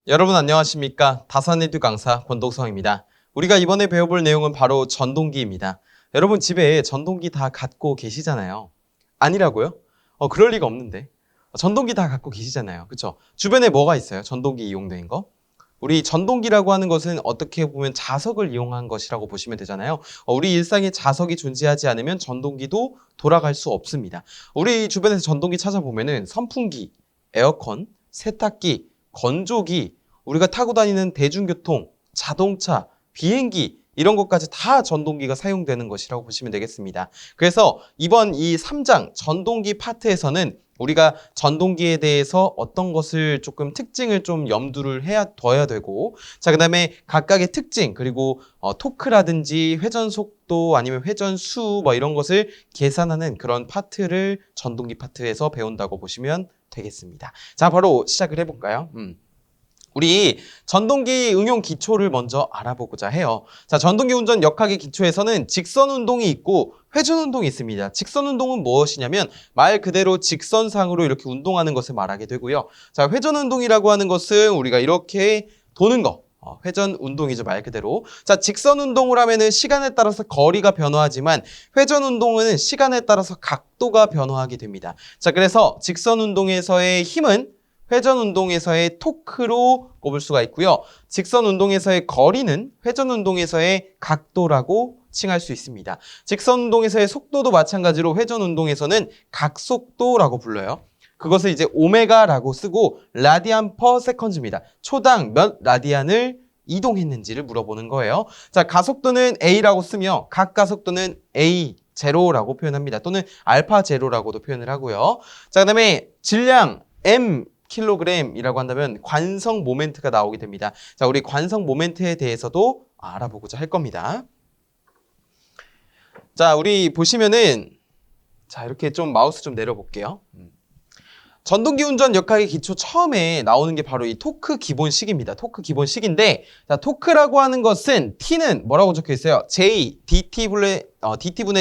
여러분 안녕하십니까? 다산에듀 강사 권동성입니다. 우리가 이번에 배워볼 내용은 바로 전동기입니다. 여러분 집에 전동기 다 갖고 계시잖아요. 아니라고요? 그럴 리가 없는데. 전동기 다 갖고 계시잖아요. 그쵸? 주변에 뭐가 있어요? 전동기 이용된 거? 우리 전동기라고 하는 것은 어떻게 보면 자석을 이용한 것이라고 보시면 되잖아요. 우리 일상에 자석이 존재하지 않으면 전동기도 돌아갈 수 없습니다. 우리 주변에서 전동기 찾아보면은 선풍기, 에어컨, 세탁기, 건조기, 우리가 타고 다니는 대중교통, 자동차, 비행기 이런 것까지 다 전동기가 사용되는 것이라고 보시면 되겠습니다. 그래서 이번 이 3장 전동기 파트에서는 우리가 전동기에 대해서 어떤 것을 조금 특징을 좀 염두를 둬야 되고, 자, 그 다음에 각각의 특징, 그리고 토크라든지 회전 속도 아니면 회전 수 뭐 이런 것을 계산하는 그런 파트를 전동기 파트에서 배운다고 보시면 되겠습니다. 자, 바로 시작을 해볼까요? 우리 전동기 응용 기초를 먼저 알아보고자 해요. 자, 전동기 운전 역학의 기초에서는 직선 운동이 있고 회전 운동이 있습니다. 직선 운동은 무엇이냐면 말 그대로 직선상으로 이렇게 운동하는 것을 말하게 되고요. 자, 회전 운동이라고 하는 것은 우리가 이렇게 도는 거. 회전 운동이죠, 말 그대로. 자, 직선 운동을 하면은 시간에 따라서 거리가 변화하지만 회전 운동은 시간에 따라서 각도가 변화하게 됩니다. 자, 그래서 직선 운동에서의 힘은 회전 운동에서의 토크로 꼽을 수가 있고요. 직선 운동에서의 거리는 회전 운동에서의 각도라고 칭할 수 있습니다. 직선 운동에서의 속도도 마찬가지로 회전 운동에서는 각속도라고 불러요. 그것을 이제 오메가라고 쓰고 라디안 퍼 세컨즈입니다. 초당 몇 라디안을 이동했는지를 물어보는 거예요. 자, 가속도는 A라고 쓰며 각 가속도는 A 제로라고 표현합니다. 또는 알파 제로라고도 표현을 하고요. 자, 그다음에 질량 M 킬로그램이라고 한다면 관성 모멘트가 나오게 됩니다. 자, 우리 관성 모멘트에 대해서도 알아보고자 할 겁니다. 자, 우리 보시면은 자, 이렇게 좀 마우스 좀 내려볼게요. 전동기 운전 역학의 기초 처음에 나오는 게 바로 이 토크 기본식입니다. 토크 기본식인데, 자, 토크라고 하는 것은 T는 뭐라고 적혀 있어요? J, DT분의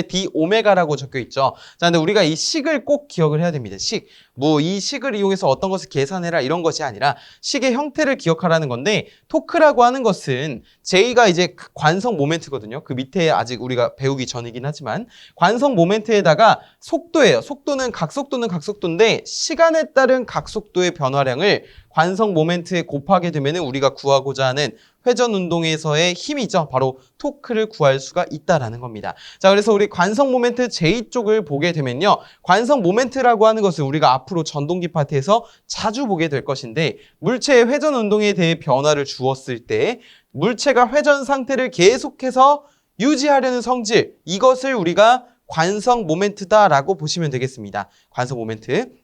D 오메가라고 적혀 있죠. 자, 근데 우리가 이 식을 꼭 기억을 해야 됩니다. 식. 뭐 이 식을 이용해서 어떤 것을 계산해라 이런 것이 아니라 식의 형태를 기억하라는 건데, 토크라고 하는 것은 J가 이제 관성 모멘트거든요. 그 밑에 아직 우리가 배우기 전이긴 하지만 관성 모멘트에다가 속도예요. 속도는 각속도인데 시간에 따른 각속도의 변화량을 관성 모멘트에 곱하게 되면 우리가 구하고자 하는 회전 운동에서의 힘이죠. 바로 토크를 구할 수가 있다라는 겁니다. 자, 그래서 우리 관성 모멘트 J 쪽을 보게 되면요. 관성 모멘트라고 하는 것은 우리가 앞으로 전동기 파트에서 자주 보게 될 것인데, 물체의 회전 운동에 대해 변화를 주었을 때 물체가 회전 상태를 계속해서 유지하려는 성질, 이것을 우리가 관성 모멘트다라고 보시면 되겠습니다. 관성 모멘트.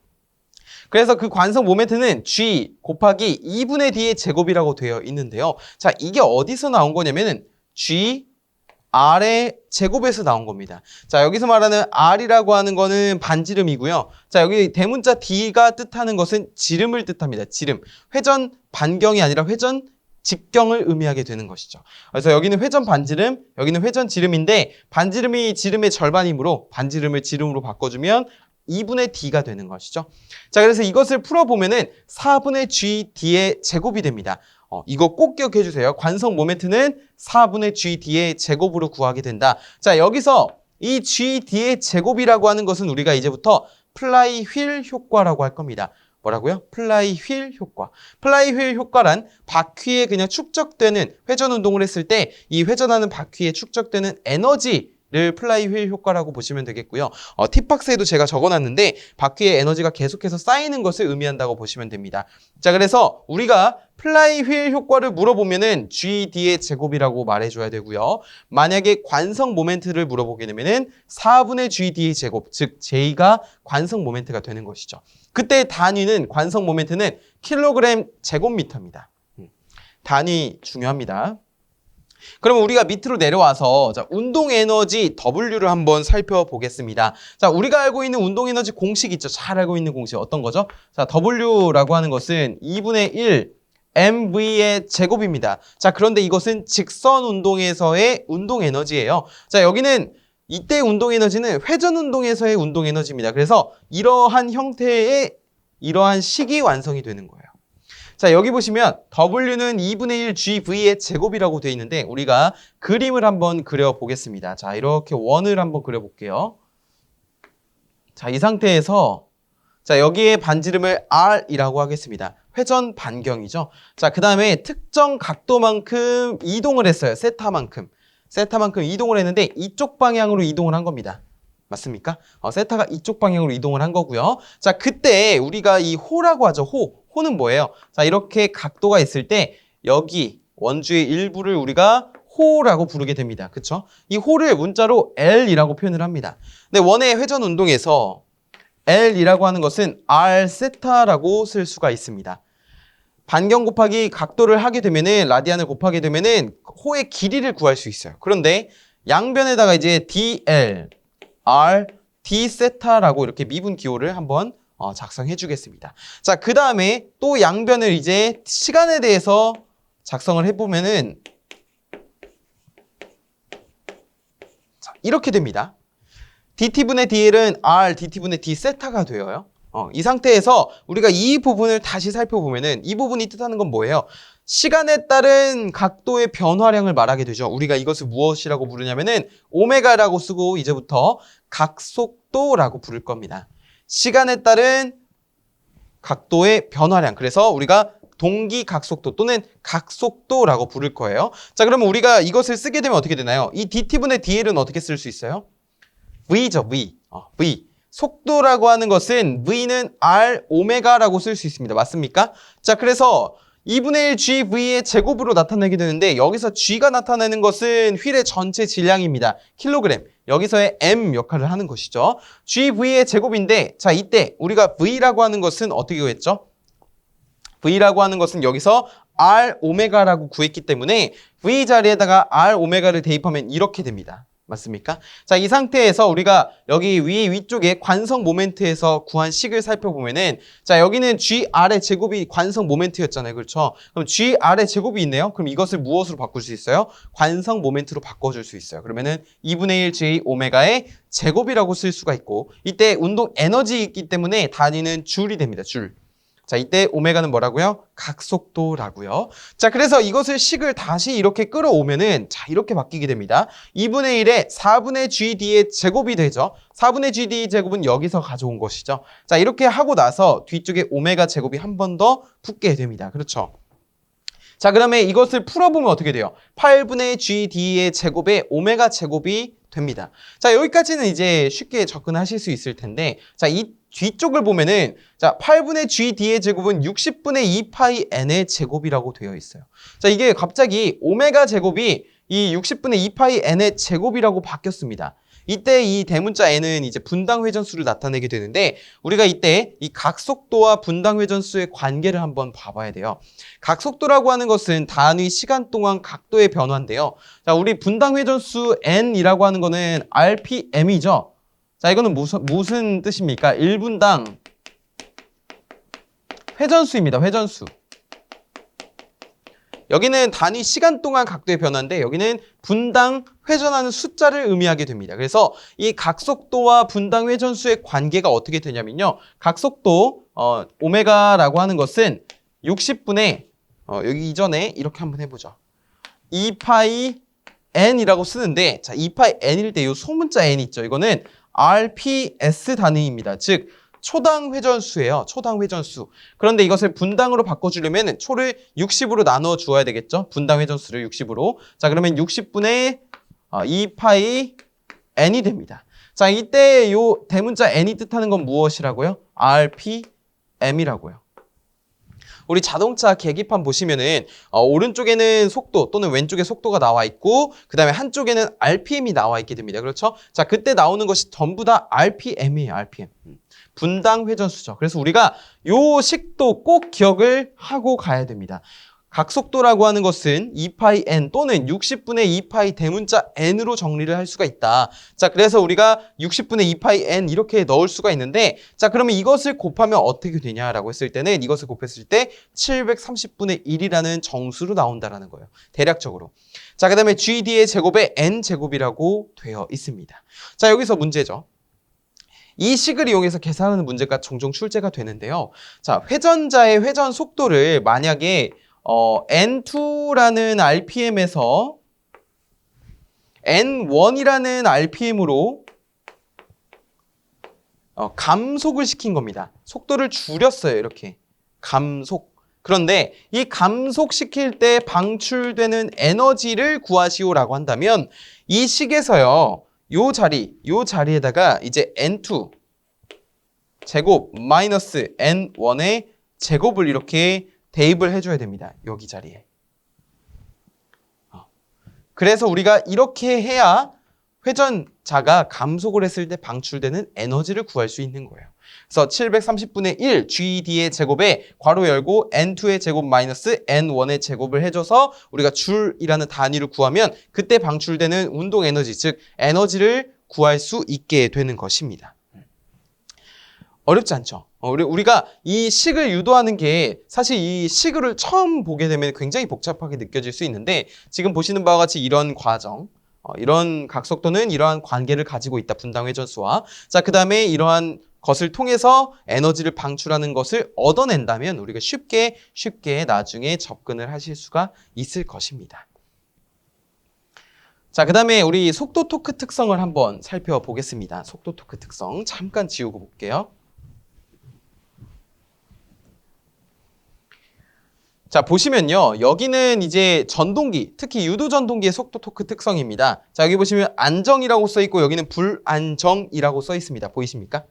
그래서 그 관성 모멘트는 G 곱하기 2분의 D의 제곱이라고 되어 있는데요. 자, 이게 어디서 나온 거냐면은 G R의 제곱에서 나온 겁니다. 자, 여기서 말하는 R이라고 하는 거는 반지름이고요. 자, 여기 대문자 D가 뜻하는 것은 지름을 뜻합니다. 지름. 회전 반경이 아니라 회전 직경을 의미하게 되는 것이죠. 그래서 여기는 회전 반지름, 여기는 회전 지름인데 반지름이 지름의 절반이므로 반지름을 지름으로 바꿔주면 2분의 D가 되는 것이죠. 자, 그래서 이것을 풀어보면은 4분의 GD의 제곱이 됩니다. 이거 꼭 기억해 주세요. 관성 모멘트는 4분의 GD의 제곱으로 구하게 된다. 자, 여기서 이 GD의 제곱이라고 하는 것은 우리가 이제부터 플라이 휠 효과라고 할 겁니다. 뭐라고요? 플라이 휠 효과. 플라이 휠 효과란 바퀴에 그냥 축적되는 회전 운동을 했을 때 이 회전하는 바퀴에 축적되는 에너지를 플라이 휠 효과라고 보시면 되겠고요. 팁박스에도 제가 적어놨는데 바퀴에 에너지가 계속해서 쌓이는 것을 의미한다고 보시면 됩니다. 자, 그래서 우리가 플라이 휠 효과를 물어보면은 GD의 제곱이라고 말해줘야 되고요. 만약에 관성 모멘트를 물어보게 되면은 4분의 GD의 제곱, 즉 J가 관성 모멘트가 되는 것이죠. 그때 단위는 관성 모멘트는 킬로그램 제곱미터입니다. 단위 중요합니다. 그러면 우리가 밑으로 내려와서 자, 운동 에너지 W를 한번 살펴보겠습니다. 자, 우리가 알고 있는 운동 에너지 공식 있죠? 잘 알고 있는 공식 어떤 거죠? 자, W라고 하는 것은 2분의 1 mv의 제곱입니다. 자, 그런데 이것은 직선 운동에서의 운동 에너지예요. 자, 여기는 이때 운동 에너지는 회전 운동에서의 운동 에너지입니다. 그래서 이러한 형태의 이러한 식이 완성이 되는 거예요. 자, 여기 보시면 W는 2분의 1 GV의 제곱이라고 되어 있는데 우리가 그림을 한번 그려보겠습니다. 자, 이렇게 원을 한번 그려볼게요. 자, 이 상태에서 자, 여기에 반지름을 R이라고 하겠습니다. 회전 반경이죠. 자, 그 다음에 특정 각도만큼 이동을 했어요. 세타만큼 이동을 했는데 이쪽 방향으로 이동을 한 겁니다. 맞습니까? 세타가 이쪽 방향으로 이동을 한 거고요. 자, 그때 우리가 이 호라고 하죠. 호는 뭐예요? 자, 이렇게 각도가 있을 때 여기 원주의 일부를 우리가 호라고 부르게 됩니다. 그쵸? 이 호를 문자로 L이라고 표현을 합니다. 근데 원의 회전 운동에서 L이라고 하는 것은 R 세타라고 쓸 수가 있습니다. 반경 곱하기 각도를 하게 되면은 라디안을 곱하게 되면은 호의 길이를 구할 수 있어요. 그런데 양변에다가 이제 DL, R, D 세타라고 이렇게 미분 기호를 한번 작성해 주겠습니다. 자, 그 다음에 또 양변을 이제 시간에 대해서 작성을 해보면은 자, 이렇게 됩니다. dt분의 dl은 r dt분의 d 세타가 되어요. 이 상태에서 우리가 이 부분을 다시 살펴보면은 이 부분이 뜻하는 건 뭐예요? 시간에 따른 각도의 변화량을 말하게 되죠. 우리가 이것을 무엇이라고 부르냐면은 오메가라고 쓰고 이제부터 각속도라고 부를 겁니다. 시간에 따른 각도의 변화량. 그래서 우리가 동기 각속도 또는 각속도라고 부를 거예요. 자, 그러면 우리가 이것을 쓰게 되면 어떻게 되나요? 이 dt분의 dl은 어떻게 쓸 수 있어요? V죠, V. V. 속도라고 하는 것은 V는 R 오메가라고 쓸 수 있습니다. 맞습니까? 자, 그래서 2분의 1 GV의 제곱으로 나타내게 되는데 여기서 G가 나타내는 것은 휠의 전체 질량입니다. 킬로그램. 여기서의 M 역할을 하는 것이죠. GV의 제곱인데 자, 이때 우리가 V라고 하는 것은 어떻게 구했죠? V라고 하는 것은 여기서 R 오메가라고 구했기 때문에 V 자리에다가 R 오메가를 대입하면 이렇게 됩니다. 맞습니까? 자, 이 상태에서 우리가 여기 위쪽에 관성 모멘트에서 구한 식을 살펴보면은 자, 여기는 GR의 제곱이 관성 모멘트였잖아요. 그렇죠? 그럼 GR의 제곱이 있네요. 그럼 이것을 무엇으로 바꿀 수 있어요? 관성 모멘트로 바꿔줄 수 있어요. 그러면은 2분의 1 J 오메가의 제곱이라고 쓸 수가 있고 이때 운동 에너지이기 때문에 단위는 줄이 됩니다. 줄. 자, 이때 오메가는 뭐라고요? 각속도라고요. 자, 그래서 이것을 식을 다시 이렇게 끌어오면은 자, 이렇게 바뀌게 됩니다. 2분의 1에 4분의 GD의 제곱이 되죠. 4분의 GD 제곱은 여기서 가져온 것이죠. 자, 이렇게 하고 나서 뒤쪽에 오메가 제곱이 한 번 더 붙게 됩니다. 그렇죠? 자, 그러면 이것을 풀어보면 어떻게 돼요? 8분의 GD의 제곱에 오메가 제곱이 됩니다. 자, 여기까지는 이제 쉽게 접근하실 수 있을 텐데 자, 이 뒤쪽을 보면은 자, 8분의 GD의 제곱은 60분의 2파이 N의 제곱이라고 되어 있어요. 자, 이게 갑자기 오메가 제곱이 이 60분의 2파이 N의 제곱이라고 바뀌었습니다. 이때 이 대문자 N은 이제 분당 회전수를 나타내게 되는데 우리가 이때 이 각속도와 분당 회전수의 관계를 한번 봐봐야 돼요. 각속도라고 하는 것은 단위 시간 동안 각도의 변화인데요. 자, 우리 분당 회전수 N이라고 하는 거는 RPM이죠. 자, 이거는 무슨 뜻입니까? 1분당 회전수입니다. 회전수. 여기는 단위 시간 동안 각도의 변화인데 여기는 분당 회전하는 숫자를 의미하게 됩니다. 그래서 이 각속도와 분당 회전수의 관계가 어떻게 되냐면요. 각속도 오메가라고 하는 것은 60분의 여기 이전에 이렇게 한번 해보죠. 2파이 n이라고 쓰는데 자, 2파이 n일 때 이 소문자 n 있죠. 이거는 RPS 단위입니다. 즉 초당 회전수예요. 초당 회전수. 그런데 이것을 분당으로 바꿔주려면 초를 60으로 나누어 주어야 되겠죠. 분당 회전수를 60으로. 자, 그러면 60분의 2파이 n이 됩니다. 자, 이때 요 대문자 n이 뜻하는 건 무엇이라고요? RPM이라고요. 우리 자동차 계기판 보시면은 오른쪽에는 속도 또는 왼쪽에 속도가 나와 있고 그 다음에 한쪽에는 RPM이 나와 있게 됩니다. 그렇죠? 자, 그때 나오는 것이 전부 다 RPM이에요. RPM. 분당 회전수죠. 그래서 우리가 요 식도 꼭 기억을 하고 가야 됩니다. 각속도라고 하는 것은 2파이 n 또는 60분의 2파이 대문자 n으로 정리를 할 수가 있다. 자, 그래서 우리가 60분의 2파이 n 이렇게 넣을 수가 있는데 자, 그러면 이것을 곱하면 어떻게 되냐라고 했을 때는 이것을 곱했을 때 730분의 1이라는 정수로 나온다라는 거예요. 대략적으로. 자, 그 다음에 GD의 제곱에 n제곱이라고 되어 있습니다. 자, 여기서 문제죠. 이 식을 이용해서 계산하는 문제가 종종 출제가 되는데요. 자, 회전자의 회전 속도를 만약에 N2라는 RPM에서 N1이라는 RPM으로 감속을 시킨 겁니다. 속도를 줄였어요. 이렇게 감속. 그런데 이 감속시킬 때 방출되는 에너지를 구하시오라고 한다면 이 식에서요. 요 자리에다가 이제 N2 제곱 마이너스 N1의 제곱을 이렇게 대입을 해줘야 됩니다. 여기 자리에. 그래서 우리가 이렇게 해야 회전자가 감속을 했을 때 방출되는 에너지를 구할 수 있는 거예요. 그래서 730분의 1 GD의 제곱에 괄호 열고 N2의 제곱 마이너스 N1의 제곱을 해줘서 우리가 줄이라는 단위를 구하면 그때 방출되는 운동 에너지, 즉 에너지를 구할 수 있게 되는 것입니다. 어렵지 않죠? 우리가 이 식을 유도하는 게 사실 이 식을 처음 보게 되면 굉장히 복잡하게 느껴질 수 있는데 지금 보시는 바와 같이 이런 과정, 이런 각속도는 이러한 관계를 가지고 있다. 분당 회전수와. 자, 그 다음에 이러한 것을 통해서 에너지를 방출하는 것을 얻어낸다면 우리가 쉽게 나중에 접근을 하실 수가 있을 것입니다. 자, 그 다음에 우리 속도 토크 특성을 한번 살펴보겠습니다. 속도 토크 특성 잠깐 지우고 볼게요. 자, 보시면요. 여기는 이제 전동기, 특히 유도 전동기의 속도 토크 특성입니다. 자, 여기 보시면 안정이라고 써 있고 여기는 불안정이라고 써 있습니다. 보이십니까?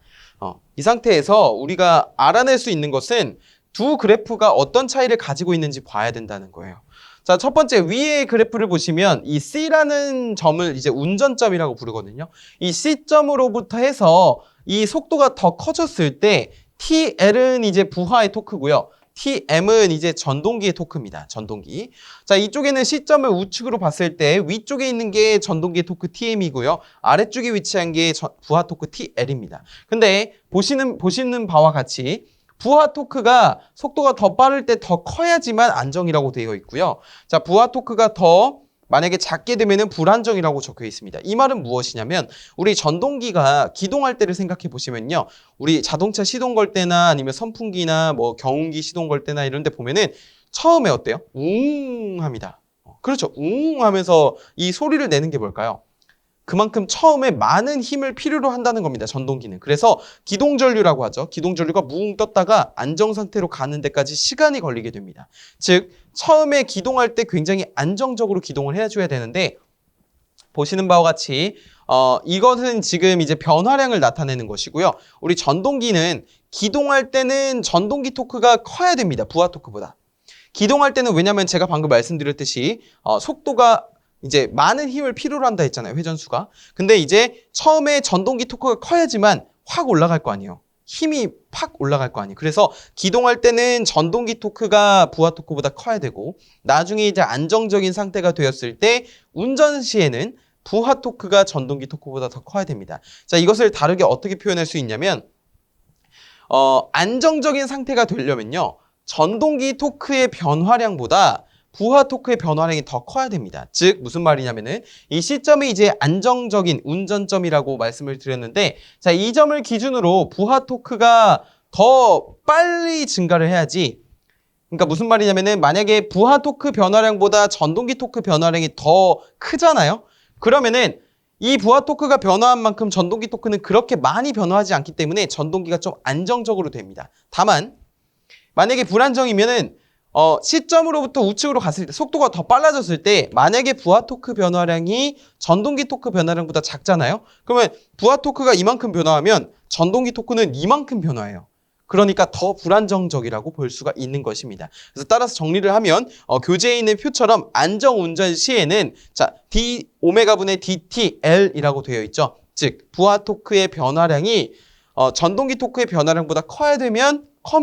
이 상태에서 우리가 알아낼 수 있는 것은 두 그래프가 어떤 차이를 가지고 있는지 봐야 된다는 거예요. 자, 첫 번째 위의 그래프를 보시면 이 C라는 점을 이제 운전점이라고 부르거든요. 이 C점으로부터 해서 이 속도가 더 커졌을 때 TL은 이제 부하의 토크고요. TM은 이제 전동기의 토크입니다. 전동기. 자, 이쪽에는 시점을 우측으로 봤을 때 위쪽에 있는 게 전동기의 토크 TM이고요. 아래쪽에 위치한 게 부하 토크 TL입니다. 근데 보시는 바와 같이 부하 토크가 속도가 더 빠를 때 더 커야지만 안정이라고 되어 있고요. 자, 부하 토크가 더 만약에 작게 되면은 불안정이라고 적혀 있습니다. 이 말은 무엇이냐면 우리 전동기가 기동할 때를 생각해 보시면요. 우리 자동차 시동 걸 때나 아니면 선풍기나 뭐 경운기 시동 걸 때나 이런 데 보면은 처음에 어때요? 웅 합니다. 그렇죠. 웅 하면서 이 소리를 내는 게 뭘까요? 그만큼 처음에 많은 힘을 필요로 한다는 겁니다. 전동기는. 그래서 기동전류라고 하죠. 기동전류가 뭉 떴다가 안정 상태로 가는 데까지 시간이 걸리게 됩니다. 즉 처음에 기동할 때 굉장히 안정적으로 기동을 해줘야 되는데 보시는 바와 같이 이것은 지금 이제 변화량을 나타내는 것이고요. 우리 전동기는 기동할 때는 전동기 토크가 커야 됩니다. 부하 토크보다. 기동할 때는 왜냐하면 제가 방금 말씀드렸듯이 속도가 이제 많은 힘을 필요로 한다 했잖아요. 회전수가. 근데 이제 처음에 전동기 토크가 커야지만 확 올라갈 거 아니에요. 힘이 팍 올라갈 거 아니에요. 그래서 기동할 때는 전동기 토크가 부하 토크보다 커야 되고 나중에 이제 안정적인 상태가 되었을 때 운전 시에는 부하 토크가 전동기 토크보다 더 커야 됩니다. 자, 이것을 다르게 어떻게 표현할 수 있냐면 안정적인 상태가 되려면요. 전동기 토크의 변화량보다 부하 토크의 변화량이 더 커야 됩니다. 즉 무슨 말이냐면은 이 시점이 이제 안정적인 운전점이라고 말씀을 드렸는데 자, 이 점을 기준으로 부하 토크가 더 빨리 증가를 해야지. 그러니까 무슨 말이냐면은 만약에 부하 토크 변화량보다 전동기 토크 변화량이 더 크잖아요. 그러면은 이 부하 토크가 변화한 만큼 전동기 토크는 그렇게 많이 변화하지 않기 때문에 전동기가 좀 안정적으로 됩니다. 다만 만약에 불안정이면은 시점으로부터 우측으로 갔을 때 속도가 더 빨라졌을 때 만약에 부하 토크 변화량이 전동기 토크 변화량보다 작잖아요. 그러면 부하 토크가 이만큼 변화하면 전동기 토크는 이만큼 변화해요. 그러니까 더 불안정적이라고 볼 수가 있는 것입니다. 그래서 따라서 정리를 하면 교재에 있는 표처럼 안정 운전 시에는 자, d 오메가분의 dtL이라고 되어 있죠. 즉 부하 토크의 변화량이 전동기 토크의 변화량보다 크면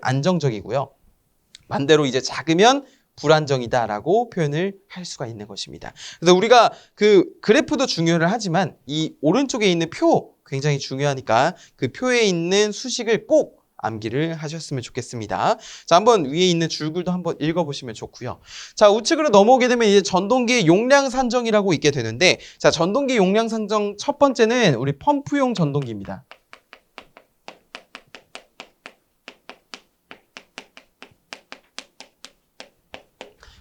안정적이고요. 반대로 이제 작으면 불안정이다라고 표현을 할 수가 있는 것입니다. 그래서 우리가 그 그래프도 중요를 하지만 이 오른쪽에 있는 표 굉장히 중요하니까 그 표에 있는 수식을 꼭 암기를 하셨으면 좋겠습니다. 자, 한번 위에 있는 줄글도 한번 읽어보시면 좋고요. 자, 우측으로 넘어오게 되면 이제 전동기의 용량 산정이라고 있게 되는데, 자, 전동기 용량 산정 첫 번째는 우리 펌프용 전동기입니다.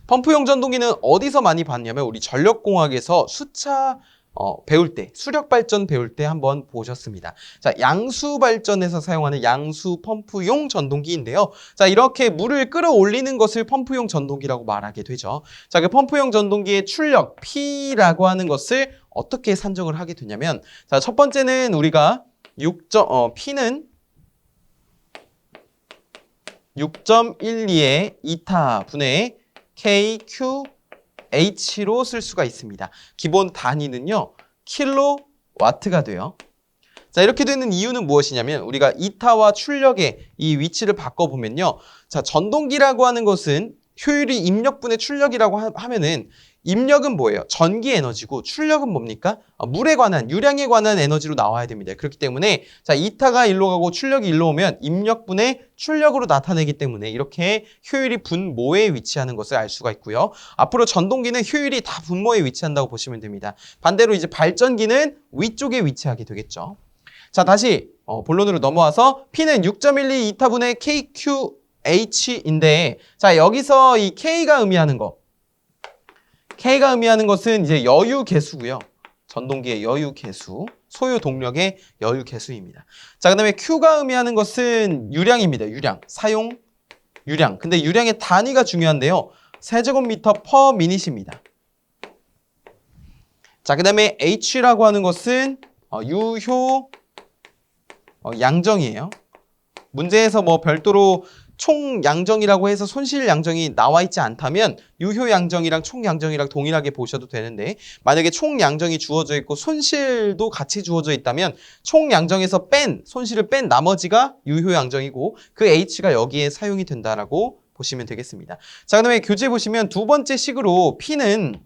펌프용 전동기는 어디서 많이 봤냐면 우리 전력공학에서 수차 배울 때, 수력발전 배울 때 한번 보셨습니다. 자, 양수발전에서 사용하는 양수 펌프용 전동기인데요. 자, 이렇게 물을 끌어올리는 것을 펌프용 전동기라고 말하게 되죠. 자, 그 펌프용 전동기의 출력, P라고 하는 것을 어떻게 산정을 하게 되냐면, 자, 첫 번째는 우리가 P는 6.12의 이타 분의 kQh로 쓸 수가 있습니다. 기본 단위는요, 킬로와트가 돼요. 자, 이렇게 되는 이유는 무엇이냐면 우리가 이타와 출력의 이 위치를 바꿔보면요. 자, 전동기라고 하는 것은 효율이 입력분의 출력이라고 하면은 입력은 뭐예요? 전기 에너지고 출력은 뭡니까? 물에 관한, 유량에 관한 에너지로 나와야 됩니다. 그렇기 때문에 자, 이타가 일로 가고 출력이 일로 오면 입력분의 출력으로 나타내기 때문에 이렇게 효율이 분모에 위치하는 것을 알 수가 있고요. 앞으로 전동기는 효율이 다 분모에 위치한다고 보시면 됩니다. 반대로 이제 발전기는 위쪽에 위치하게 되겠죠. 자, 다시 본론으로 넘어와서 P는 6.12 이타분의 kQh인데, 자, 여기서 이 K가 의미하는 것은 이제 여유 계수고요. 전동기의 여유 계수, 소요 동력의 여유 계수입니다. 자, 그다음에 Q가 의미하는 것은 유량입니다. 유량, 사용 유량. 근데 유량의 단위가 중요한데요. 세제곱미터 per 미닛입니다. 자, 그다음에 H라고 하는 것은 유효 양정이에요. 문제에서 뭐 별도로 총 양정이라고 해서 손실 양정이 나와 있지 않다면 유효 양정이랑 총 양정이랑 동일하게 보셔도 되는데, 만약에 총 양정이 주어져 있고 손실도 같이 주어져 있다면 총 양정에서 손실을 뺀 나머지가 유효 양정이고 그 H가 여기에 사용이 된다라고 보시면 되겠습니다. 자, 그다음에 교재 보시면 두 번째 식으로 P는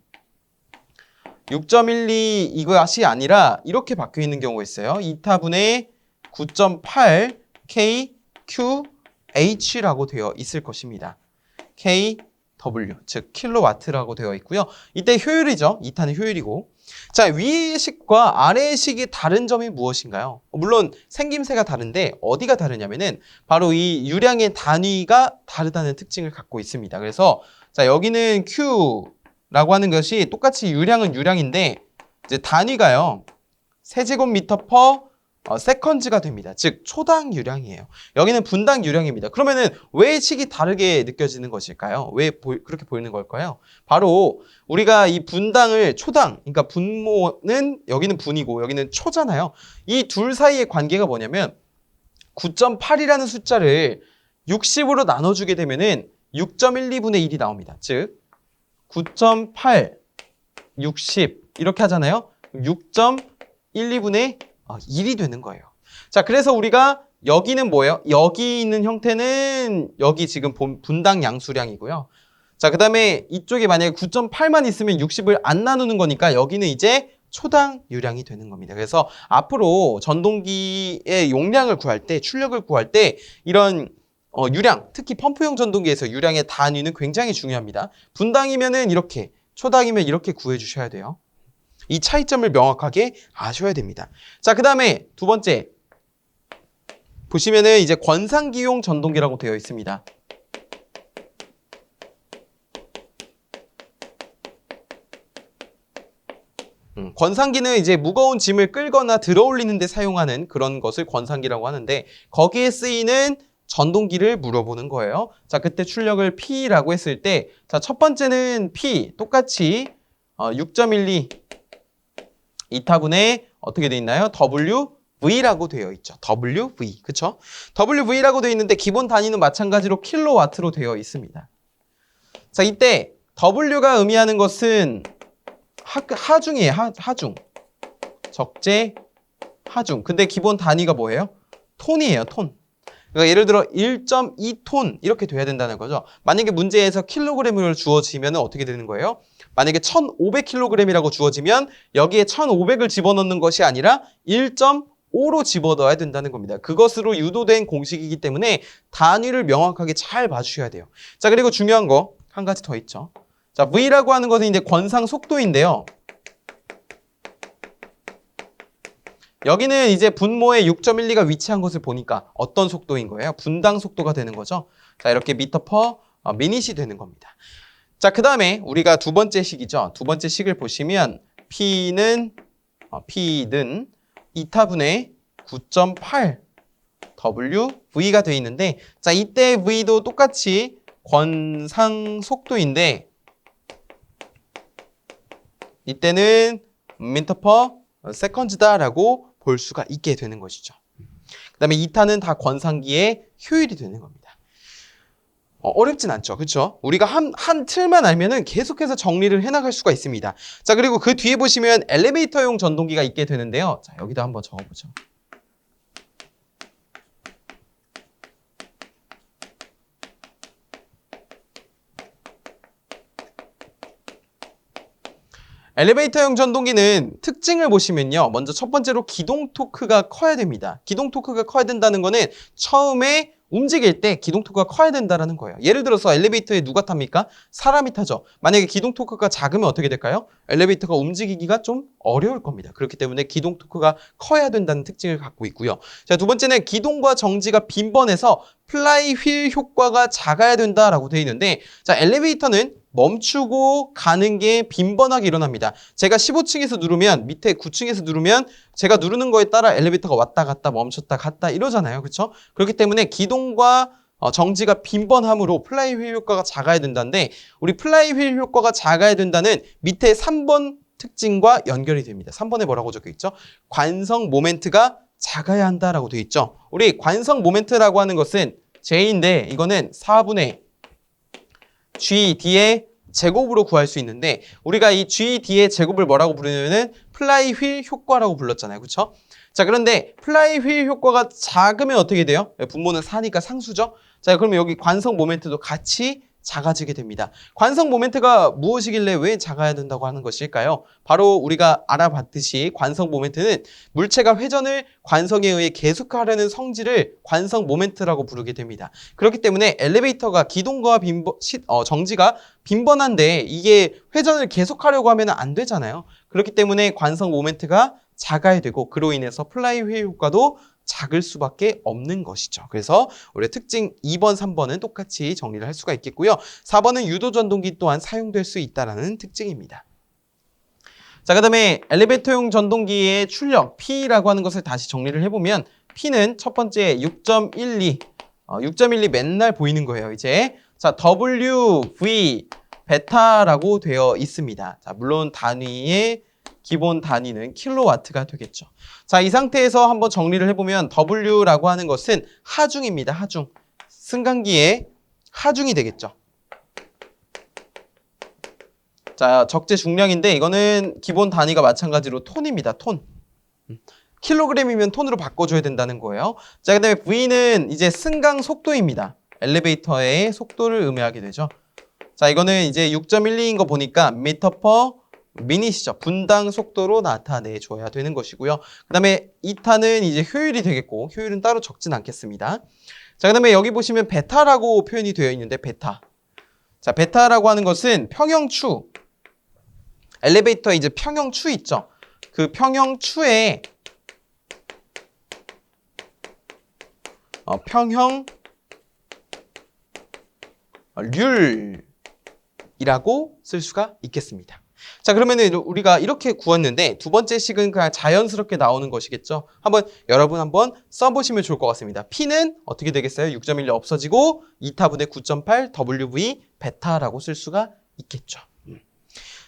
6.12 이것이 아니라 이렇게 바뀌어 있는 경우가 있어요. 이타분의 9.8 kQh라고 되어 있을 것입니다. kW, 즉 킬로와트라고 되어 있고요. 이때 효율이죠. 이타는 효율이고. 자, 위의 식과 아래의 식이 다른 점이 무엇인가요? 물론 생김새가 다른데 어디가 다르냐면은 바로 이 유량의 단위가 다르다는 특징을 갖고 있습니다. 그래서 자, 여기는 Q라고 하는 것이 똑같이 유량은 유량인데 이제 단위가요. 세제곱미터 퍼 세컨즈가 됩니다. 즉 초당 유량이에요. 여기는 분당 유량입니다. 그러면은 왜 식이 다르게 느껴지는 것일까요? 왜 그렇게 보이는 걸까요? 바로 우리가 이 분당을 초당, 그러니까 분모는 여기는 분이고 여기는 초잖아요. 이 둘 사이의 관계가 뭐냐면 9.8이라는 숫자를 60으로 나눠주게 되면은 6.12분의 1이 나옵니다. 즉 9.8, 60 이렇게 하잖아요. 6.12분의 1이 되는 거예요. 자, 그래서 우리가 여기는 뭐예요? 여기 있는 형태는 여기 지금 분당 양수량이고요. 자, 그 다음에 이쪽에 만약에 9.8만 있으면 60을 안 나누는 거니까 여기는 이제 초당 유량이 되는 겁니다. 그래서 앞으로 전동기의 용량을 구할 때, 출력을 구할 때 이런 유량, 특히 펌프용 전동기에서 유량의 단위는 굉장히 중요합니다. 분당이면은 이렇게, 초당이면 이렇게 구해 주셔야 돼요. 이 차이점을 명확하게 아셔야 됩니다. 자, 그 다음에 두 번째 보시면은 이제 권상기용 전동기라고 되어 있습니다. 권상기는 이제 무거운 짐을 끌거나 들어올리는 데 사용하는 그런 것을 권상기라고 하는데 거기에 쓰이는 전동기를 물어보는 거예요. 자, 그때 출력을 P라고 했을 때 자, 첫 번째는 P 똑같이 6.12 이타분의 어떻게 돼 있나요? WV라고 되어 있죠. WV, 그쵸? WV라고 되어 있는데 기본 단위는 마찬가지로 킬로와트로 되어 있습니다. 자, 이때 W가 의미하는 것은 하중이에요. 하중. 적재, 하중. 근데 기본 단위가 뭐예요? 톤이에요. 톤. 그러니까 예를 들어 1.2톤 이렇게 돼야 된다는 거죠. 만약에 문제에서 킬로그램으로 주어지면 어떻게 되는 거예요? 만약에 1500kg이라고 주어지면 여기에 1500을 집어넣는 것이 아니라 1.5 O로 집어넣어야 된다는 겁니다. 그것으로 유도된 공식이기 때문에 단위를 명확하게 잘 봐주셔야 돼요. 자, 그리고 중요한 거 한 가지 더 있죠. 자, V라고 하는 것은 이제 권상 속도인데요. 여기는 이제 분모에 6.12가 위치한 것을 보니까 어떤 속도인 거예요? 분당 속도가 되는 거죠. 자, 이렇게 미터 퍼 미닛이 되는 겁니다. 자, 그 다음에 우리가 두 번째 식이죠. 두 번째 식을 보시면 P는 이타분의 9.8 WV가 되어 있는데, 자, 이때 V도 똑같이 권상 속도인데 이때는 미터 퍼 세컨즈다라고 볼 수가 있게 되는 것이죠. 그 다음에 이타는 다 권상기의 효율이 되는 겁니다. 어렵진 않죠. 그렇죠? 우리가 한 틀만 알면은 계속해서 정리를 해나갈 수가 있습니다. 자, 그리고 그 뒤에 보시면 엘리베이터용 전동기가 있게 되는데요. 자, 여기다 한번 적어보죠. 엘리베이터용 전동기는 특징을 보시면요. 먼저 첫 번째로 기동 토크가 커야 됩니다. 기동 토크가 커야 된다는 거는 처음에 움직일 때 기동 토크가 커야 된다는 거예요. 예를 들어서 엘리베이터에 누가 탑니까? 사람이 타죠. 만약에 기동 토크가 작으면 어떻게 될까요? 엘리베이터가 움직이기가 좀 어려울 겁니다. 그렇기 때문에 기동 토크가 커야 된다는 특징을 갖고 있고요. 자, 두 번째는 기동과 정지가 빈번해서 플라이휠 효과가 작아야 된다라고 되어 있는데, 자, 엘리베이터는 멈추고 가는 게 빈번하게 일어납니다. 제가 15층에서 누르면 밑에 9층에서 누르면 제가 누르는 거에 따라 엘리베이터가 왔다 갔다 멈췄다 갔다 이러잖아요. 그렇죠? 그렇기 때문에 기동과 정지가 빈번함으로 플라이휠 효과가 작아야 된다는데, 우리 플라이휠 효과가 작아야 된다는 밑에 3번 특징과 연결이 됩니다. 3번에 뭐라고 적혀 있죠? 관성 모멘트가 작아야 한다라고 되어 있죠. 우리 관성 모멘트라고 하는 것은 J인데 이거는 4분의 GD의 제곱으로 구할 수 있는데, 우리가 이 GD의 제곱을 뭐라고 부르냐면은 플라이휠 효과라고 불렀잖아요. 그렇죠? 자, 그런데 플라이휠 효과가 작으면 어떻게 돼요? 분모는 4니까 상수죠? 자, 그러면 여기 관성 모멘트도 같이 작아지게 됩니다. 관성 모멘트가 무엇이길래 왜 작아야 된다고 하는 것일까요? 바로 우리가 알아봤듯이 관성 모멘트는 물체가 회전을 관성에 의해 계속하려는 성질을 관성 모멘트라고 부르게 됩니다. 그렇기 때문에 엘리베이터가 기동과 정지가 빈번한데 이게 회전을 계속하려고 하면 안 되잖아요. 그렇기 때문에 관성 모멘트가 작아야 되고, 그로 인해서 플라이휠 효과도 작을 수밖에 없는 것이죠. 그래서 우리 특징 2번, 3번은 똑같이 정리를 할 수가 있겠고요. 4번은 유도 전동기 또한 사용될 수 있다는 특징입니다. 자, 그 다음에 엘리베이터용 전동기의 출력 P라고 하는 것을 다시 정리를 해보면, P는 첫 번째 6.12 맨날 보이는 거예요. 이제 자, WV 베타라고 되어 있습니다. 자, 물론 단위의 기본 단위는 킬로와트가 되겠죠. 자, 이 상태에서 한번 정리를 해보면 W라고 하는 것은 하중입니다. 하중. 승강기의 하중이 되겠죠. 자, 적재 중량인데 이거는 기본 단위가 마찬가지로 톤입니다. 톤. 킬로그램이면 톤으로 바꿔줘야 된다는 거예요. 자, 그 다음에 V는 이제 승강 속도입니다. 엘리베이터의 속도를 의미하게 되죠. 자, 이거는 이제 6.12인 거 보니까 미터 퍼 미닛이죠. 분당 속도로 나타내줘야 되는 것이고요. 그 다음에 이타는 이제 효율이 되겠고, 효율은 따로 적진 않겠습니다. 자, 그 다음에 여기 보시면 베타라고 표현이 되어 있는데, 베타. 자, 베타라고 하는 것은 평형추. 엘리베이터에 이제 평형추 있죠. 그 평형추에 평형 률이라고 쓸 수가 있겠습니다. 자, 그러면은 우리가 이렇게 구했는데 두 번째 식은 그냥 자연스럽게 나오는 것이겠죠. 여러분 한번 써보시면 좋을 것 같습니다. P는 어떻게 되겠어요? 6.1이 없어지고 이타분의 9.8 WV 베타라고 쓸 수가 있겠죠.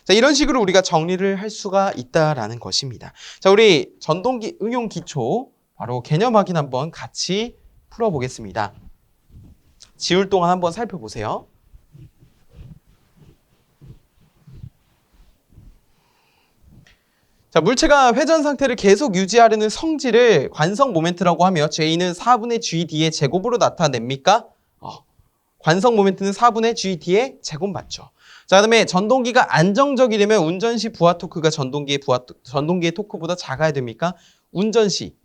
자, 이런 식으로 우리가 정리를 할 수가 있다라는 것입니다. 자, 우리 전동기 응용 기초 바로 개념 확인 한번 같이 풀어보겠습니다. 지울 동안 한번 살펴보세요. 자, 물체가 회전 상태를 계속 유지하려는 성질을 관성 모멘트라고 하며 J는 4분의 GD의 제곱으로 나타냅니까? 관성 모멘트는 4분의 GD의 제곱 맞죠? 자, 그다음에 전동기가 안정적이려면 운전 시 부하 토크가 전동기의 토크보다 작아야 됩니까? 운전 시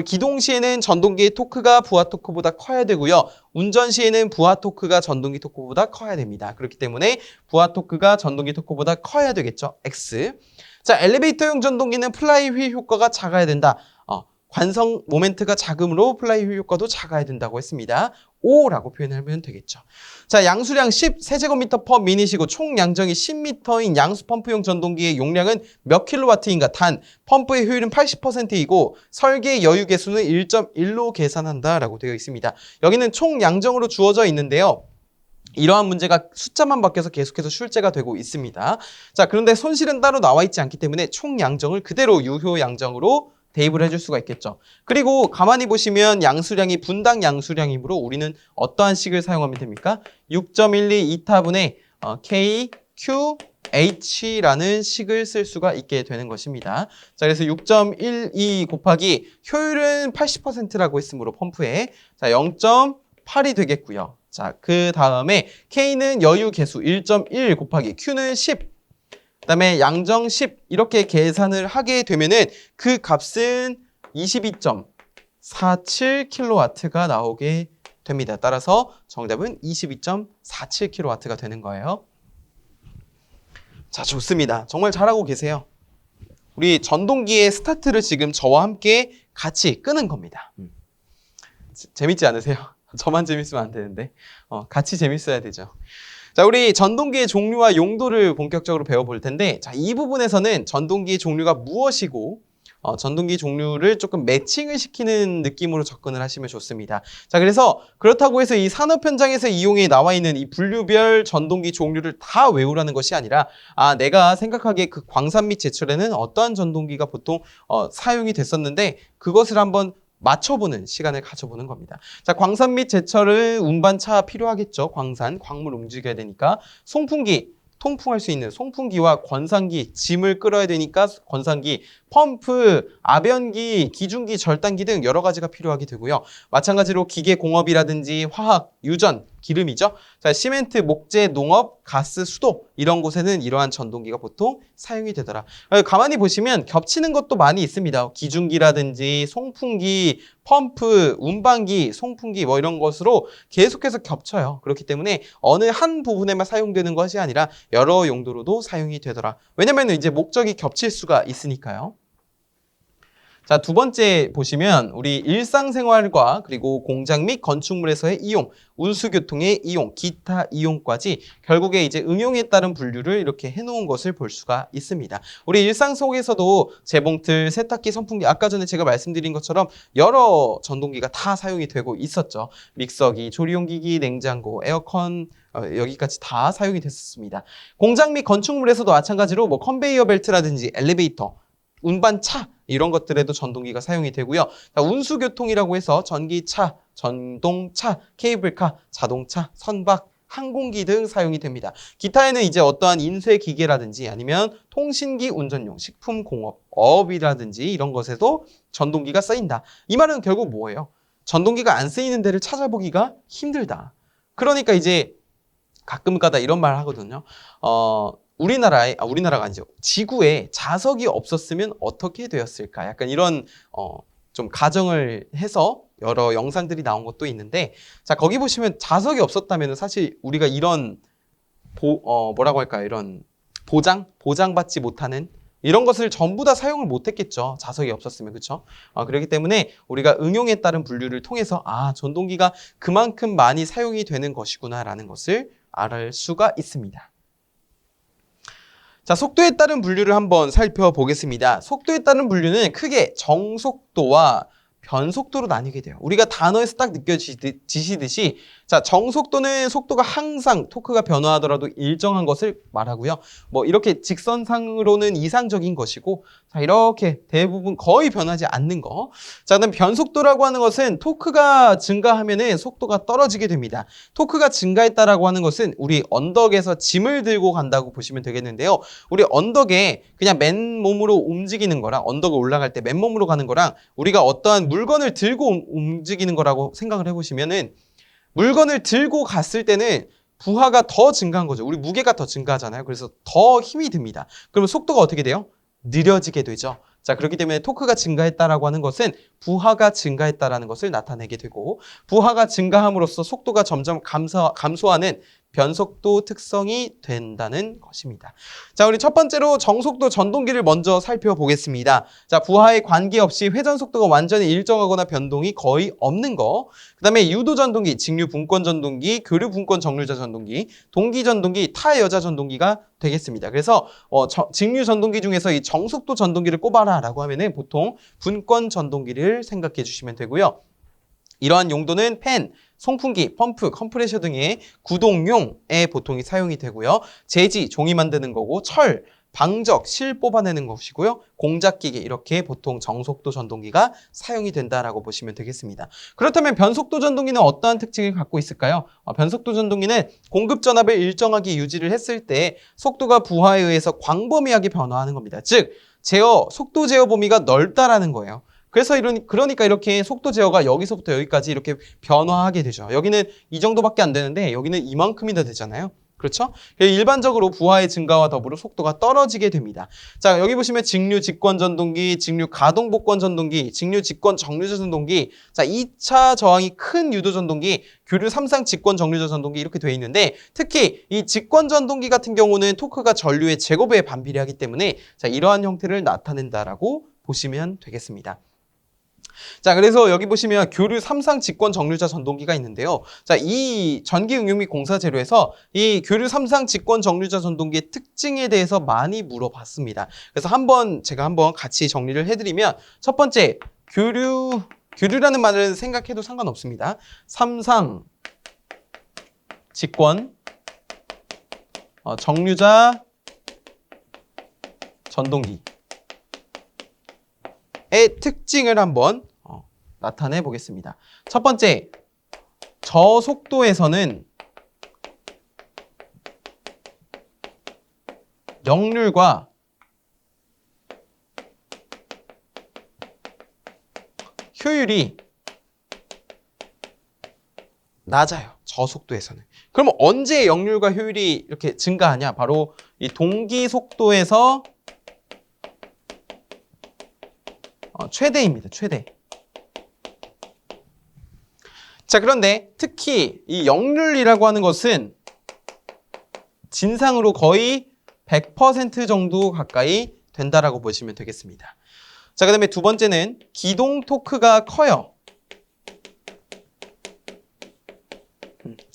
기동 시에는 전동기의 토크가 부하 토크보다 커야 되고요. 운전 시에는 부하 토크가 전동기 토크보다 커야 됩니다. 그렇기 때문에 부하 토크가 전동기 토크보다 커야 되겠죠. X. 자, 엘리베이터용 전동기는 플라이 휠 효과가 작아야 된다. 관성 모멘트가 작으므로 플라이 휠 효과도 작아야 된다고 했습니다. O라고 표현하면 되겠죠. 자, 양수량 10 세제곱미터 퍼 미닛이고 총 양정이 10m인 양수 펌프용 전동기의 용량은 몇 킬로와트인가? 단 펌프의 효율은 80%이고 설계 여유 계수는 1.1로 계산한다라고 되어 있습니다. 여기는 총 양정으로 주어져 있는데요. 이러한 문제가 숫자만 바뀌어서 계속해서 출제가 되고 있습니다. 자, 그런데 손실은 따로 나와 있지 않기 때문에 총 양정을 그대로 유효 양정으로 대입을 해줄 수가 있겠죠. 그리고 가만히 보시면 양수량이 분당 양수량이므로 우리는 어떠한 식을 사용하면 됩니까? 6.12 2타분의 KQH라는 식을 쓸 수가 있게 되는 것입니다. 자, 그래서 6.12 곱하기 효율은 80%라고 했으므로 펌프에 자 0.8이 되겠고요. 자, 그 다음에 K는 여유 계수 1.1 곱하기 Q는 10. 그다음에 양정 10 이렇게 계산을 하게 되면은 그 값은 22.47kW가 나오게 됩니다. 따라서 정답은 22.47kW가 되는 거예요. 자, 좋습니다. 정말 잘하고 계세요. 우리 전동기의 스타트를 지금 저와 함께 같이 끄는 겁니다. 재밌지 않으세요? 저만 재밌으면 안 되는데 같이 재밌어야 되죠. 자, 우리 전동기의 종류와 용도를 본격적으로 배워볼 텐데, 자, 이 부분에서는 전동기의 종류가 무엇이고, 전동기 종류를 조금 매칭을 시키는 느낌으로 접근을 하시면 좋습니다. 자, 그래서 그렇다고 해서 이 산업 현장에서 이용해 나와 있는 이 분류별 전동기 종류를 다 외우라는 것이 아니라, 내가 생각하기에 그 광산 및 제철에는 어떠한 전동기가 보통 사용이 됐었는데, 그것을 한번 맞춰보는 시간을 가져보는 겁니다. 자, 광산 및 제철은 운반차 필요하겠죠. 광물 움직여야 되니까. 송풍기, 통풍할 수 있는 송풍기와 권산기, 짐을 끌어야 되니까 권산기, 펌프, 압연기, 기중기, 절단기 등 여러 가지가 필요하게 되고요. 마찬가지로 기계공업이라든지 화학, 유전, 기름이죠. 자, 시멘트, 목재, 농업, 가스, 수도 이런 곳에는 이러한 전동기가 보통 사용이 되더라. 가만히 보시면 겹치는 것도 많이 있습니다. 기중기라든지 송풍기, 펌프, 운반기, 송풍기 뭐 이런 것으로 계속해서 겹쳐요. 그렇기 때문에 어느 한 부분에만 사용되는 것이 아니라 여러 용도로도 사용이 되더라. 왜냐면 이제 목적이 겹칠 수가 있으니까요. 자, 두 번째 보시면 우리 일상생활과 그리고 공장 및 건축물에서의 이용, 운수교통의 이용, 기타 이용까지 결국에 이제 응용에 따른 분류를 이렇게 해놓은 것을 볼 수가 있습니다. 우리 일상 속에서도 재봉틀, 세탁기, 선풍기 아까 전에 제가 말씀드린 것처럼 여러 전동기가 다 사용이 되고 있었죠. 믹서기, 조리용기기, 냉장고, 에어컨 여기까지 다 사용이 됐었습니다. 공장 및 건축물에서도 마찬가지로 뭐 컨베이어 벨트라든지 엘리베이터, 운반차 이런 것들에도 전동기가 사용이 되고요. 자, 운수교통이라고 해서 전기차, 전동차, 케이블카, 자동차, 선박, 항공기 등 사용이 됩니다. 기타에는 이제 어떠한 인쇄기계라든지 아니면 통신기 운전용, 식품공업, 어업이라든지 이런 것에도 전동기가 쓰인다. 이 말은 결국 뭐예요? 전동기가 안 쓰이는 데를 찾아보기가 힘들다. 그러니까 이제 가끔가다 이런 말 하거든요. 우리나라가 아니죠. 지구에 자석이 없었으면 어떻게 되었을까? 약간 이런 좀 가정을 해서 여러 영상들이 나온 것도 있는데, 자, 거기 보시면 자석이 없었다면 사실 우리가 이런 뭐라고 할까요? 이런 보장받지 못하는 이런 것을 전부 다 사용을 못했겠죠. 자석이 없었으면, 그렇죠? 그렇기 때문에 우리가 응용에 따른 분류를 통해서 전동기가 그만큼 많이 사용이 되는 것이구나라는 것을 알 수가 있습니다. 자, 속도에 따른 분류를 한번 살펴보겠습니다. 속도에 따른 분류는 크게 정속도와 변속도로 나뉘게 돼요. 우리가 단어에서 딱 느껴지시듯이 자, 정속도는 속도가 항상 토크가 변화하더라도 일정한 것을 말하고요. 뭐 이렇게 직선상으로는 이상적인 것이고, 자, 이렇게 대부분 거의 변하지 않는 거. 자, 그다음 변속도라고 하는 것은 토크가 증가하면은 속도가 떨어지게 됩니다. 토크가 증가했다라고 하는 것은 우리 언덕에서 짐을 들고 간다고 보시면 되겠는데요. 우리 언덕에 그냥 맨몸으로 움직이는 거랑 언덕을 올라갈 때 맨몸으로 가는 거랑 우리가 어떠한 물건을 들고 움직이는 거라고 생각을 해보시면은, 물건을 들고 갔을 때는 부하가 더 증가한 거죠. 우리 무게가 더 증가하잖아요. 그래서 더 힘이 듭니다. 그러면 속도가 어떻게 돼요? 느려지게 되죠. 자, 그렇기 때문에 토크가 증가했다라고 하는 것은 부하가 증가했다라는 것을 나타내게 되고, 부하가 증가함으로써 속도가 점점 감소하는 변속도 특성이 된다는 것입니다. 자, 우리 첫 번째로 정속도 전동기를 먼저 살펴보겠습니다. 자, 부하에 관계없이 회전 속도가 완전히 일정하거나 변동이 거의 없는 거. 그 다음에 유도 전동기, 직류 분권 전동기, 교류 분권 정류자 전동기, 동기 전동기, 타여자 전동기가 되겠습니다. 그래서 직류 전동기 중에서 이 정속도 전동기를 꼽아라 라고 하면은 보통 분권 전동기를 생각해 주시면 되고요. 이러한 용도는 팬, 송풍기, 펌프, 컴프레셔 등의 구동용에 보통 사용이 되고요. 제지, 종이 만드는 거고, 철, 방적, 실 뽑아내는 것이고요. 공작기계, 이렇게 보통 정속도 전동기가 사용이 된다라고 보시면 되겠습니다. 그렇다면 변속도 전동기는 어떠한 특징을 갖고 있을까요? 변속도 전동기는 공급 전압을 일정하게 유지를 했을 때 속도가 부하에 의해서 광범위하게 변화하는 겁니다. 즉, 속도 제어 범위가 넓다라는 거예요. 그래서 그러니까 이렇게 속도 제어가 여기서부터 여기까지 이렇게 변화하게 되죠. 여기는 이 정도밖에 안 되는데 여기는 이만큼이나 되잖아요. 그렇죠? 일반적으로 부하의 증가와 더불어 속도가 떨어지게 됩니다. 자, 여기 보시면 직류 직권 전동기, 직류 가동 복권 전동기, 직류 직권 정류자 전동기, 자, 2차 저항이 큰 유도 전동기, 교류 3상 직권 정류자 전동기 이렇게 되어 있는데, 특히 이 직권 전동기 같은 경우는 토크가 전류의 제곱에 반비례하기 때문에 자, 이러한 형태를 나타낸다라고 보시면 되겠습니다. 자, 그래서 여기 보시면 교류 3상 직권 정류자 전동기가 있는데요. 자, 이 전기 응용 및 공사 재료에서 이 교류 3상 직권 정류자 전동기의 특징에 대해서 많이 물어봤습니다. 그래서 제가 한번 같이 정리를 해드리면, 첫 번째, 교류라는 말은 생각해도 상관없습니다. 3상 직권 정류자 전동기의 특징을 한번 나타내 보겠습니다. 첫 번째, 저속도에서는 역률과 효율이 낮아요. 저속도에서는. 그럼 언제 역률과 효율이 이렇게 증가하냐? 바로 이 동기 속도에서 최대입니다. 최대. 자, 그런데 특히 이 역률이라고 하는 것은 진상으로 거의 100% 정도 가까이 된다라고 보시면 되겠습니다. 자, 그 다음에 두 번째는 기동 토크가 커요.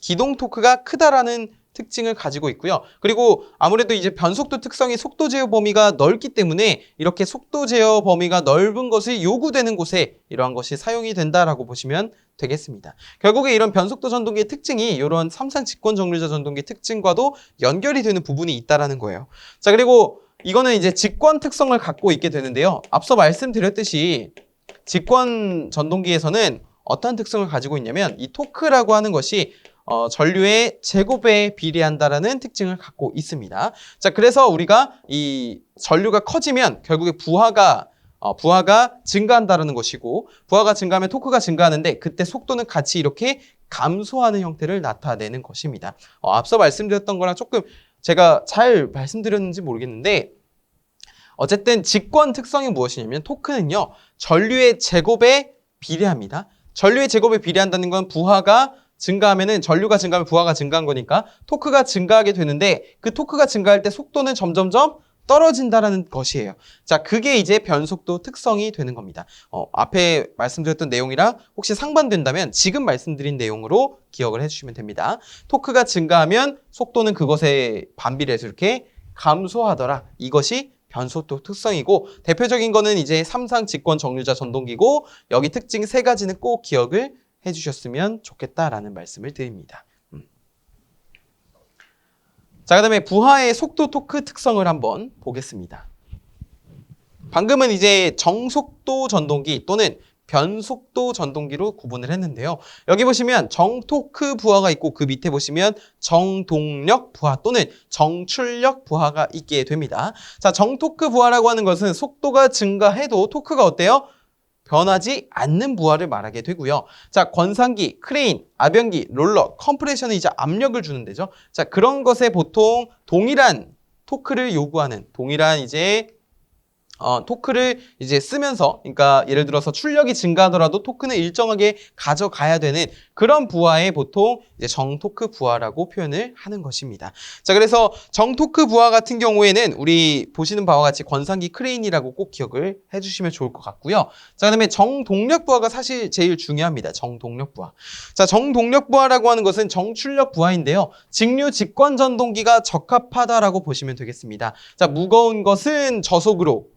기동 토크가 크다라는 특징을 가지고 있고요. 그리고 아무래도 이제 변속도 특성이 속도 제어 범위가 넓기 때문에 이렇게 속도 제어 범위가 넓은 것이 요구되는 곳에 이러한 것이 사용이 된다라고 보시면 되겠습니다. 결국에 이런 변속도 전동기의 특징이 이런 3상 직권 정류자 전동기 특징과도 연결이 되는 부분이 있다라는 거예요. 자, 그리고 이거는 이제 직권 특성을 갖고 있게 되는데요. 앞서 말씀드렸듯이 직권 전동기에서는 어떠한 특성을 가지고 있냐면 이 토크라고 하는 것이 전류의 제곱에 비례한다라는 특징을 갖고 있습니다. 자, 그래서 우리가 이 전류가 커지면 결국에 부하가 증가한다라는 것이고, 부하가 증가하면 토크가 증가하는데 그때 속도는 같이 이렇게 감소하는 형태를 나타내는 것입니다. 앞서 말씀드렸던 거랑 조금 제가 잘 말씀드렸는지 모르겠는데, 어쨌든 직권 특성이 무엇이냐면 토크는요, 전류의 제곱에 비례합니다. 전류의 제곱에 비례한다는 건 부하가 증가하면은 전류가 증가하면 부하가 증가한 거니까 토크가 증가하게 되는데, 그 토크가 증가할 때 속도는 점점점 떨어진다라는 것이에요. 자, 그게 이제 변속도 특성이 되는 겁니다. 앞에 말씀드렸던 내용이랑 혹시 상반된다면 지금 말씀드린 내용으로 기억을 해주시면 됩니다. 토크가 증가하면 속도는 그것에 반비례해서 이렇게 감소하더라. 이것이 변속도 특성이고, 대표적인 거는 이제 3상 직권 정류자 전동기고, 여기 특징 3가지는 꼭 기억을 해주셨으면 좋겠다라는 말씀을 드립니다. 자, 그 다음에 부하의 속도 토크 특성을 한번 보겠습니다. 방금은 이제 정속도 전동기 또는 변속도 전동기로 구분을 했는데요. 여기 보시면 정토크 부하가 있고 그 밑에 보시면 정동력 부하 또는 정출력 부하가 있게 됩니다. 자, 정토크 부하라고 하는 것은 속도가 증가해도 토크가 어때요? 변하지 않는 부하를 말하게 되고요. 자, 권상기, 크레인, 압연기, 롤러, 컴프레셔는 이제 압력을 주는 데죠. 자, 그런 것에 보통 동일한 토크를 요구하는 동일한 이제 토크를 이제 쓰면서, 그러니까 예를 들어서 출력이 증가하더라도 토크는 일정하게 가져가야 되는 그런 부하에 보통 이제 정토크 부하라고 표현을 하는 것입니다. 자, 그래서 정토크 부하 같은 경우에는 우리 보시는 바와 같이 권상기 크레인이라고 꼭 기억을 해주시면 좋을 것 같고요. 자, 그다음에 정동력 부하가 사실 제일 중요합니다. 정동력 부하. 자, 정동력 부하라고 하는 것은 정출력 부하인데요. 직류 직관 전동기가 적합하다라고 보시면 되겠습니다. 자, 무거운 것은 저속으로,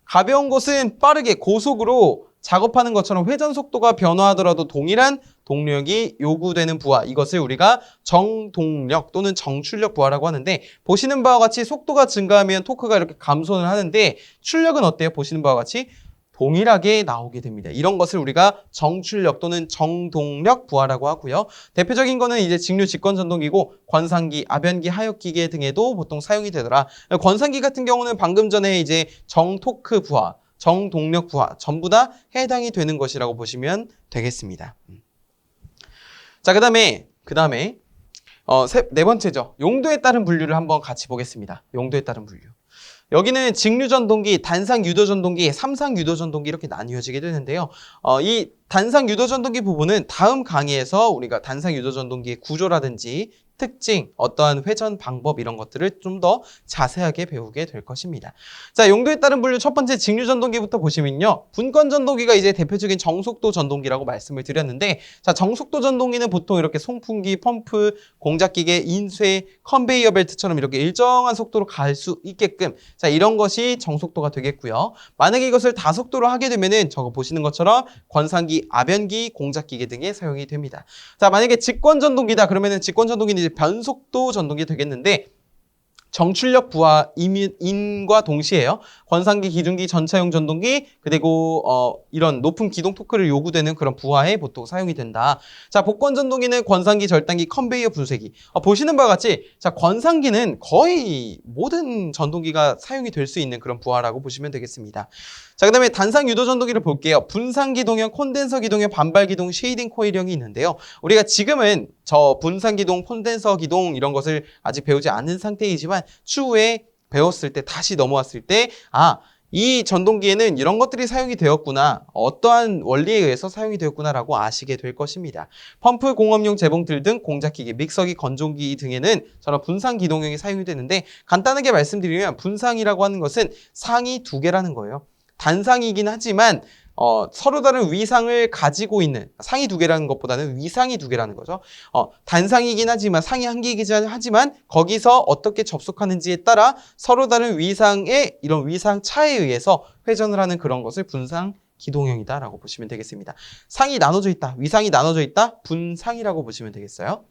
가벼운 것은 빠르게 고속으로 작업하는 것처럼 회전 속도가 변화하더라도 동일한 동력이 요구되는 부하, 이것을 우리가 정동력 또는 정출력 부하라고 하는데, 보시는 바와 같이 속도가 증가하면 토크가 이렇게 감소를 하는데 출력은 어때요? 보시는 바와 같이 동일하게 나오게 됩니다. 이런 것을 우리가 정출력 또는 정동력 부하라고 하고요. 대표적인 거는 이제 직류 직관 전동기고 권상기, 아변기, 하역기계 등에도 보통 사용이 되더라. 권상기 같은 경우는 방금 전에 이제 정토크 부하, 정동력 부하 전부 다 해당이 되는 것이라고 보시면 되겠습니다. 자, 그다음에 네 번째죠. 용도에 따른 분류를 한번 같이 보겠습니다. 용도에 따른 분류. 여기는 직류전동기, 단상유도전동기, 삼상유도전동기 이렇게 나뉘어지게 되는데요. 이 단상유도전동기 부분은 다음 강의에서 우리가 단상유도전동기의 구조라든지 특징, 어떠한 회전 방법 이런 것들을 좀 더 자세하게 배우게 될 것입니다. 자, 용도에 따른 분류 첫 번째 직류전동기부터 보시면요. 분권전동기가 이제 대표적인 정속도 전동기라고 말씀을 드렸는데, 자, 정속도 전동기는 보통 이렇게 송풍기, 펌프, 공작기계, 인쇄, 컨베이어 벨트처럼 이렇게 일정한 속도로 갈 수 있게끔, 자, 이런 것이 정속도가 되겠고요. 만약에 이것을 다속도로 하게 되면은 저거 보시는 것처럼 권상기, 아변기, 공작기계 등에 사용이 됩니다. 자, 만약에 직권전동기다 그러면은 직권전동기는 이제 변속도 전동기 되겠는데, 정출력 부하인과 동시에요. 권상기, 기중기, 전차용 전동기, 그리고 이런 높은 기동 토크를 요구되는 그런 부하에 보통 사용이 된다. 자, 복권 전동기는 권상기, 절단기, 컨베이어 분쇄기. 보시는 바와 같이 자, 권상기는 거의 모든 전동기가 사용이 될 수 있는 그런 부하라고 보시면 되겠습니다. 자, 그 다음에 단상 유도 전동기를 볼게요. 분산 기동형, 콘덴서 기동형, 반발 기동, 쉐이딩 코일형이 있는데요. 우리가 지금은 저 분산 기동, 콘덴서 기동 이런 것을 아직 배우지 않은 상태이지만 추후에 배웠을 때, 다시 넘어왔을 때, 이 전동기에는 이런 것들이 사용이 되었구나, 어떠한 원리에 의해서 사용이 되었구나라고 아시게 될 것입니다. 펌프, 공업용 재봉틀 등 공작기계, 믹서기, 건조기 등에는 저런 분산 기동형이 사용이 되는데, 간단하게 말씀드리면 분상이라고 하는 것은 상이 두 개라는 거예요. 단상이긴 하지만 서로 다른 위상을 가지고 있는, 상이 두 개라는 것보다는 위상이 두 개라는 거죠. 단상이긴 하지만, 상이 한 개이긴 하지만 거기서 어떻게 접속하는지에 따라 서로 다른 위상의 이런 위상 차에 의해서 회전을 하는 그런 것을 분상 기동형이다라고 보시면 되겠습니다. 상이 나눠져 있다, 위상이 나눠져 있다, 분상이라고 보시면 되겠어요.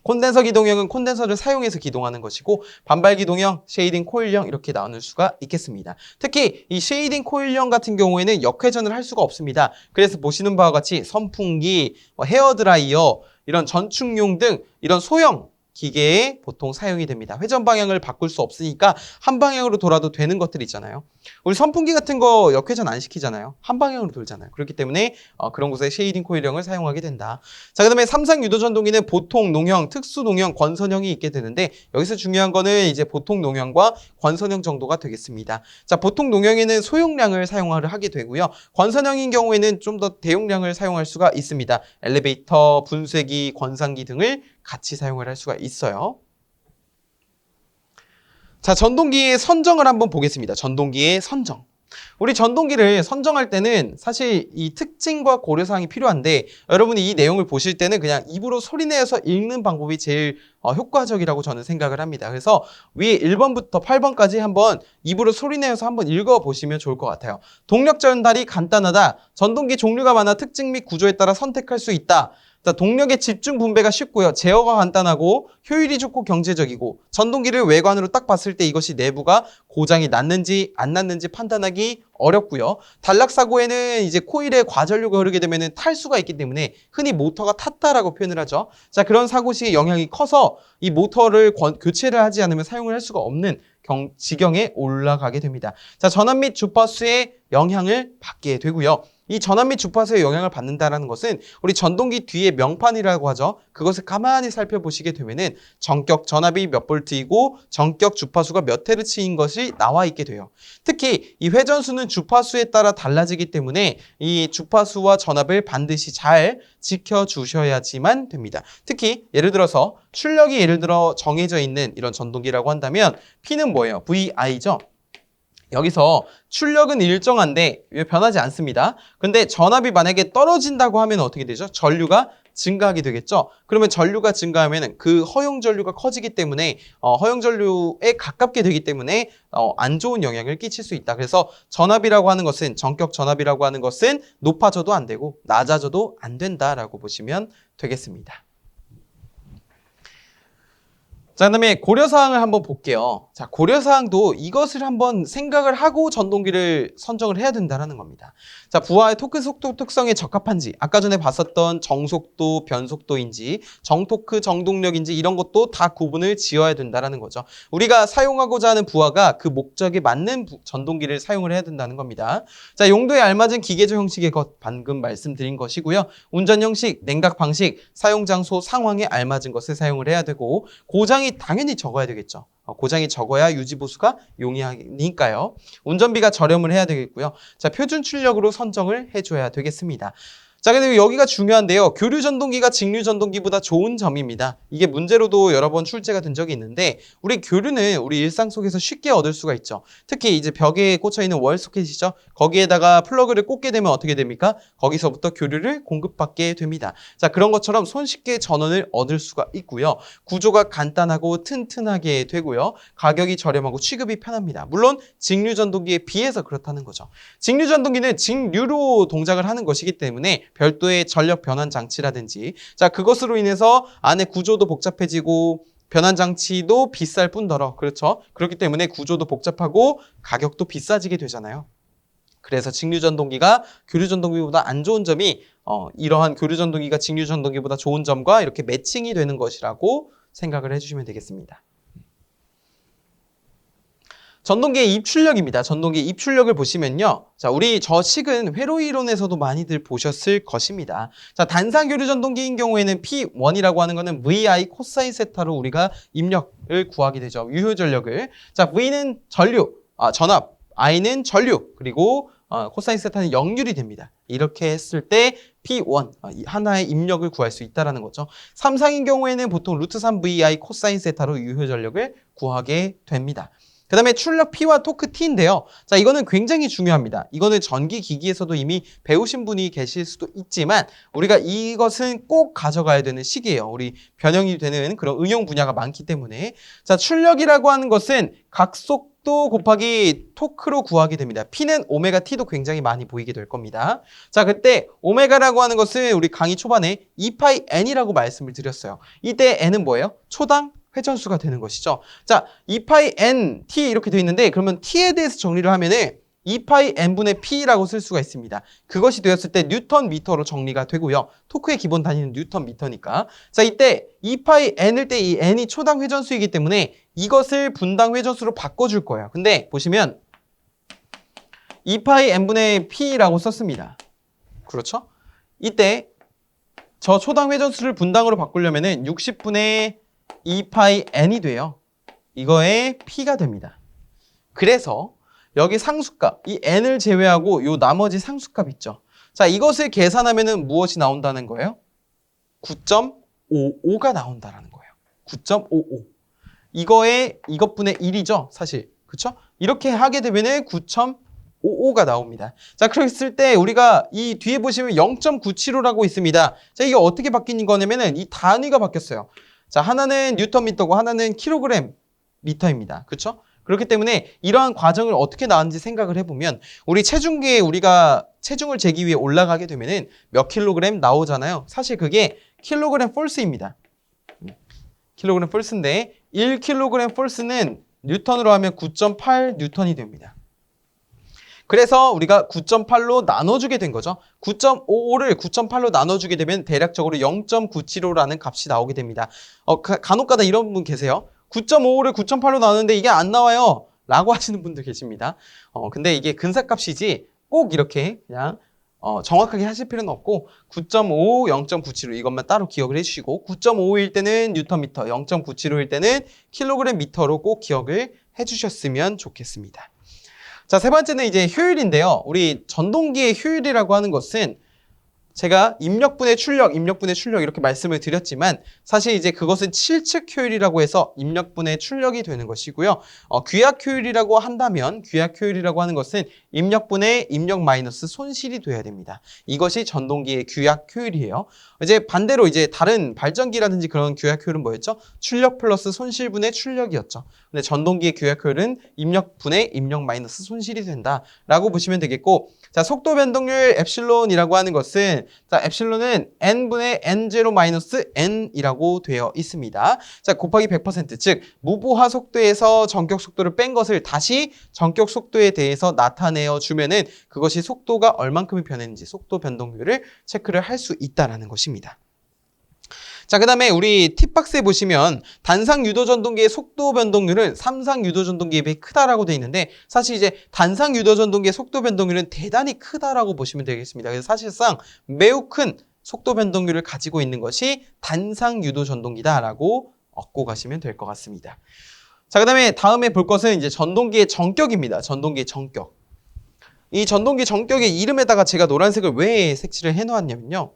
콘덴서 기동형은 콘덴서를 사용해서 기동하는 것이고, 반발 기동형, 쉐이딩 코일형 이렇게 나눌 수가 있겠습니다. 특히 이 쉐이딩 코일형 같은 경우에는 역회전을 할 수가 없습니다. 그래서 보시는 바와 같이 선풍기, 헤어드라이어, 이런 전축용 등 이런 소형 기계에 보통 사용이 됩니다. 회전 방향을 바꿀 수 없으니까 한 방향으로 돌아도 되는 것들이 있잖아요. 우리 선풍기 같은 거 역회전 안 시키잖아요. 한 방향으로 돌잖아요. 그렇기 때문에 그런 곳에 쉐이딩 코일형을 사용하게 된다. 자, 그다음에 삼상 유도 전동기는 보통 농형, 특수 농형, 권선형이 있게 되는데, 여기서 중요한 거는 이제 보통 농형과 권선형 정도가 되겠습니다. 자, 보통 농형에는 소용량을 사용을 하게 되고요. 권선형인 경우에는 좀 더 대용량을 사용할 수가 있습니다. 엘리베이터, 분쇄기, 권상기 등을 같이 사용을 할 수가 있어요. 자, 전동기의 선정을 한번 보겠습니다. 전동기의 선정. 우리 전동기를 선정할 때는 사실 이 특징과 고려사항이 필요한데, 여러분이 이 내용을 보실 때는 그냥 입으로 소리내서 읽는 방법이 제일 효과적이라고 저는 생각을 합니다. 그래서 위에 1번부터 8번까지 한번 입으로 소리내서 한번 읽어보시면 좋을 것 같아요. 동력 전달이 간단하다. 전동기 종류가 많아 특징 및 구조에 따라 선택할 수 있다. 자, 동력의 집중 분배가 쉽고요. 제어가 간단하고 효율이 좋고 경제적이고, 전동기를 외관으로 딱 봤을 때 이것이 내부가 고장이 났는지 안 났는지 판단하기 어렵고요. 단락사고에는 이제 코일에 과전류가 흐르게 되면 탈 수가 있기 때문에 흔히 모터가 탔다라고 표현을 하죠. 자, 그런 사고 시의 영향이 커서 이 모터를 교체를 하지 않으면 사용을 할 수가 없는 지경에 올라가게 됩니다. 자, 전압 및 주파수의 영향을 받게 되고요. 이 전압 및 주파수에 영향을 받는다는 것은 우리 전동기 뒤에 명판이라고 하죠. 그것을 가만히 살펴보시게 되면은 전격 전압이 몇 볼트이고 전격 주파수가 몇 헤르츠인 것이 나와 있게 돼요. 특히 이 회전수는 주파수에 따라 달라지기 때문에 이 주파수와 전압을 반드시 잘 지켜주셔야지만 됩니다. 특히 예를 들어서 출력이 예를 들어 정해져 있는 이런 전동기라고 한다면 P는 뭐예요? VI죠. 여기서 출력은 일정한데 변하지 않습니다. 근데 전압이 만약에 떨어진다고 하면 어떻게 되죠? 전류가 증가하게 되겠죠. 그러면 전류가 증가하면 그 허용 전류가 커지기 때문에 허용 전류에 가깝게 되기 때문에 안 좋은 영향을 끼칠 수 있다. 그래서 전압이라고 하는 것은 전격 전압이라고 하는 것은 높아져도 안 되고 낮아져도 안 된다라고 보시면 되겠습니다. 자, 그다음에 고려사항을 한번 볼게요. 자, 고려사항도 이것을 한번 생각을 하고 전동기를 선정을 해야 된다는 겁니다. 자, 부하의 토크 속도 특성에 적합한지, 아까 전에 봤었던 정속도, 변속도인지, 정토크, 정동력인지 이런 것도 다 구분을 지어야 된다는 거죠. 우리가 사용하고자 하는 부하가 그 목적에 맞는 전동기를 사용을 해야 된다는 겁니다. 자, 용도에 알맞은 기계조 형식의 것, 방금 말씀드린 것이고요. 운전 형식, 냉각 방식, 사용 장소, 상황에 알맞은 것을 사용을 해야 되고, 고장이 당연히 적어야 되겠죠. 고장이 적어야 유지보수가 용이하니까요. 운전비가 저렴을 해야 되겠고요. 자, 표준 출력으로 선정을 해줘야 되겠습니다. 자, 근데 여기가 중요한데요. 교류 전동기가 직류 전동기보다 좋은 점입니다. 이게 문제로도 여러 번 출제가 된 적이 있는데 우리 교류는 우리 일상 속에서 쉽게 얻을 수가 있죠. 특히 이제 벽에 꽂혀 있는 월 소켓이죠. 거기에다가 플러그를 꽂게 되면 어떻게 됩니까? 거기서부터 교류를 공급받게 됩니다. 자, 그런 것처럼 손쉽게 전원을 얻을 수가 있고요. 구조가 간단하고 튼튼하게 되고요. 가격이 저렴하고 취급이 편합니다. 물론 직류 전동기에 비해서 그렇다는 거죠. 직류 전동기는 직류로 동작을 하는 것이기 때문에 별도의 전력 변환 장치라든지 자, 그것으로 인해서 안에 구조도 복잡해지고 변환 장치도 비쌀 뿐더러 그렇죠. 그렇기 때문에 구조도 복잡하고 가격도 비싸지게 되잖아요. 그래서 직류 전동기가 교류 전동기보다 안 좋은 점이 이러한 교류 전동기가 직류 전동기보다 좋은 점과 이렇게 매칭이 되는 것이라고 생각을 해주시면 되겠습니다. 전동기의 입출력입니다. 전동기의 입출력을 보시면요. 자, 우리 저 식은 회로 이론에서도 많이들 보셨을 것입니다. 자, 단상 교류 전동기인 경우에는 P1이라고 하는 거는 VI 코사인 세타로 우리가 입력을 구하게 되죠. 유효 전력을. 자, V는 전압, I는 전류, 그리고 코사인 세타는 역률이 됩니다. 이렇게 했을 때 P1 하나의 입력을 구할 수 있다는 거죠. 삼상인 경우에는 보통 루트 3VI 코사인 세타로 유효 전력을 구하게 됩니다. 그 다음에 출력 P와 토크 T인데요. 자, 이거는 굉장히 중요합니다. 이거는 전기 기기에서도 이미 배우신 분이 계실 수도 있지만 우리가 이것은 꼭 가져가야 되는 식이에요. 우리 변형이 되는 그런 응용 분야가 많기 때문에. 자, 출력이라고 하는 것은 각속도 곱하기 토크로 구하게 됩니다. P는 오메가 T도 굉장히 많이 보이게 될 겁니다. 자, 그때 오메가라고 하는 것은 우리 강의 초반에 2파이 N이라고 말씀을 드렸어요. 이때 N은 뭐예요? 초당 회전수가 되는 것이죠. 자, 2파이 N, T 이렇게 되어 있는데 그러면 T에 대해서 정리를 하면은 2파이 N분의 P라고 쓸 수가 있습니다. 그것이 되었을 때 뉴턴 미터로 정리가 되고요. 토크의 기본 단위는 뉴턴 미터니까. 자, 이때 2파이 N일 때 이 N이 초당 회전수이기 때문에 이것을 분당 회전수로 바꿔줄 거예요. 근데 보시면 2파이 N분의 P라고 썼습니다. 그렇죠? 이때 저 초당 회전수를 분당으로 바꾸려면은 60분의 2파이 N이 돼요. 이거의 P가 됩니다. 그래서 여기 상수값, 이 N을 제외하고 요 나머지 상수값 있죠. 자, 이것을 계산하면은 무엇이 나온다는 거예요? 9.55가 나온다는 거예요. 9.55. 이것분의 1이죠, 사실. 그쵸? 이렇게 하게 되면은 9.55가 나옵니다. 자, 그랬을 때 우리가 이 뒤에 보시면 0.975라고 있습니다. 자, 이게 어떻게 바뀐 거냐면은 이 단위가 바뀌었어요. 자, 하나는 뉴턴미터고 하나는 킬로그램 미터입니다. 그렇죠? 그렇기 때문에 이러한 과정을 어떻게 나왔는지 생각을 해보면 우리 체중계에 우리가 체중을 재기 위해 올라가게 되면은 몇 킬로그램 나오잖아요. 사실 그게 킬로그램 폴스입니다. 킬로그램 폴스인데 1킬로그램 폴스는 뉴턴으로 하면 9.8 뉴턴이 됩니다. 그래서 우리가 9.8로 나눠주게 된 거죠. 9.55를 9.8로 나눠주게 되면 대략적으로 0.975라는 값이 나오게 됩니다. 간혹가다 이런 분 계세요. 9.55를 9.8로 나누는데 이게 안 나와요. 라고 하시는 분들 계십니다. 근데 이게 근사값이지 꼭 이렇게 그냥 정확하게 하실 필요는 없고 9.5, 0.975 이것만 따로 기억을 해주시고 9.55일 때는 뉴턴미터, 0.975일 때는 킬로그램 미터로 꼭 기억을 해주셨으면 좋겠습니다. 자, 세 번째는 이제 효율인데요. 우리 전동기의 효율이라고 하는 것은 제가 입력분의 출력 이렇게 말씀을 드렸지만 사실 이제 그것은 실측 효율이라고 해서 입력분의 출력이 되는 것이고요. 귀약 효율이라고 한다면 귀약 효율이라고 하는 것은 입력분의 입력 마이너스 손실이 돼야 됩니다. 이것이 전동기의 귀약 효율이에요. 이제 반대로 이제 다른 발전기라든지 그런 귀약 효율은 뭐였죠? 출력 플러스 손실분의 출력이었죠. 근데 전동기의 귀약 효율은 입력분의 입력 마이너스 손실이 된다라고 보시면 되겠고, 자, 속도 변동률 엡실론이라고 하는 것은 자, 엡실론은 n분의 n0 마이너스 n이라고 되어 있습니다. 자, 곱하기 100%, 즉 무보하 속도에서 전격 속도를 뺀 것을 다시 전격 속도에 대해서 나타내어 주면은 그것이 속도가 얼만큼이 변했는지 속도 변동률을 체크를 할 수 있다라는 것입니다. 자, 그 다음에 우리 팁박스에 보시면 단상 유도 전동기의 속도 변동률은 삼상 유도 전동기에 비해 크다라고 되어 있는데 사실 이제 단상 유도 전동기의 속도 변동률은 대단히 크다라고 보시면 되겠습니다. 그래서 사실상 매우 큰 속도 변동률을 가지고 있는 것이 단상 유도 전동기다라고 얻고 가시면 될 것 같습니다. 자, 그 다음에 볼 것은 이제 전동기의 전격입니다. 전동기의 전격. 이 전동기 전격의 이름에다가 제가 노란색을 왜 색칠을 해놓았냐면요.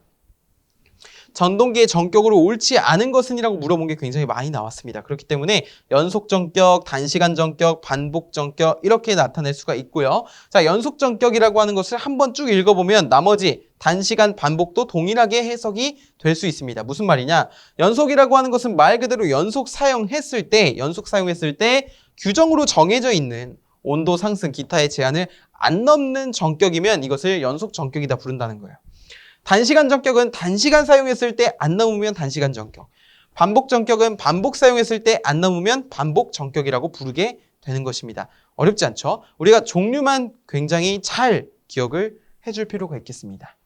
전동기의 전격으로 옳지 않은 것은 이라고 물어본 게 굉장히 많이 나왔습니다. 그렇기 때문에 연속 전격, 단시간 전격, 반복 전격 이렇게 나타낼 수가 있고요. 자, 연속 전격이라고 하는 것을 한번 쭉 읽어보면 나머지 단시간, 반복도 동일하게 해석이 될 수 있습니다. 무슨 말이냐? 연속이라고 하는 것은 말 그대로 연속 사용했을 때 규정으로 정해져 있는 온도 상승, 기타의 제한을 안 넘는 전격이면 이것을 연속 전격이다 부른다는 거예요. 단시간 전격은 단시간 사용했을 때 안 넘으면 단시간 전격. 반복 전격은 반복 사용했을 때 안 넘으면 반복 전격이라고 부르게 되는 것입니다. 어렵지 않죠? 우리가 종류만 굉장히 잘 기억을 해줄 필요가 있겠습니다.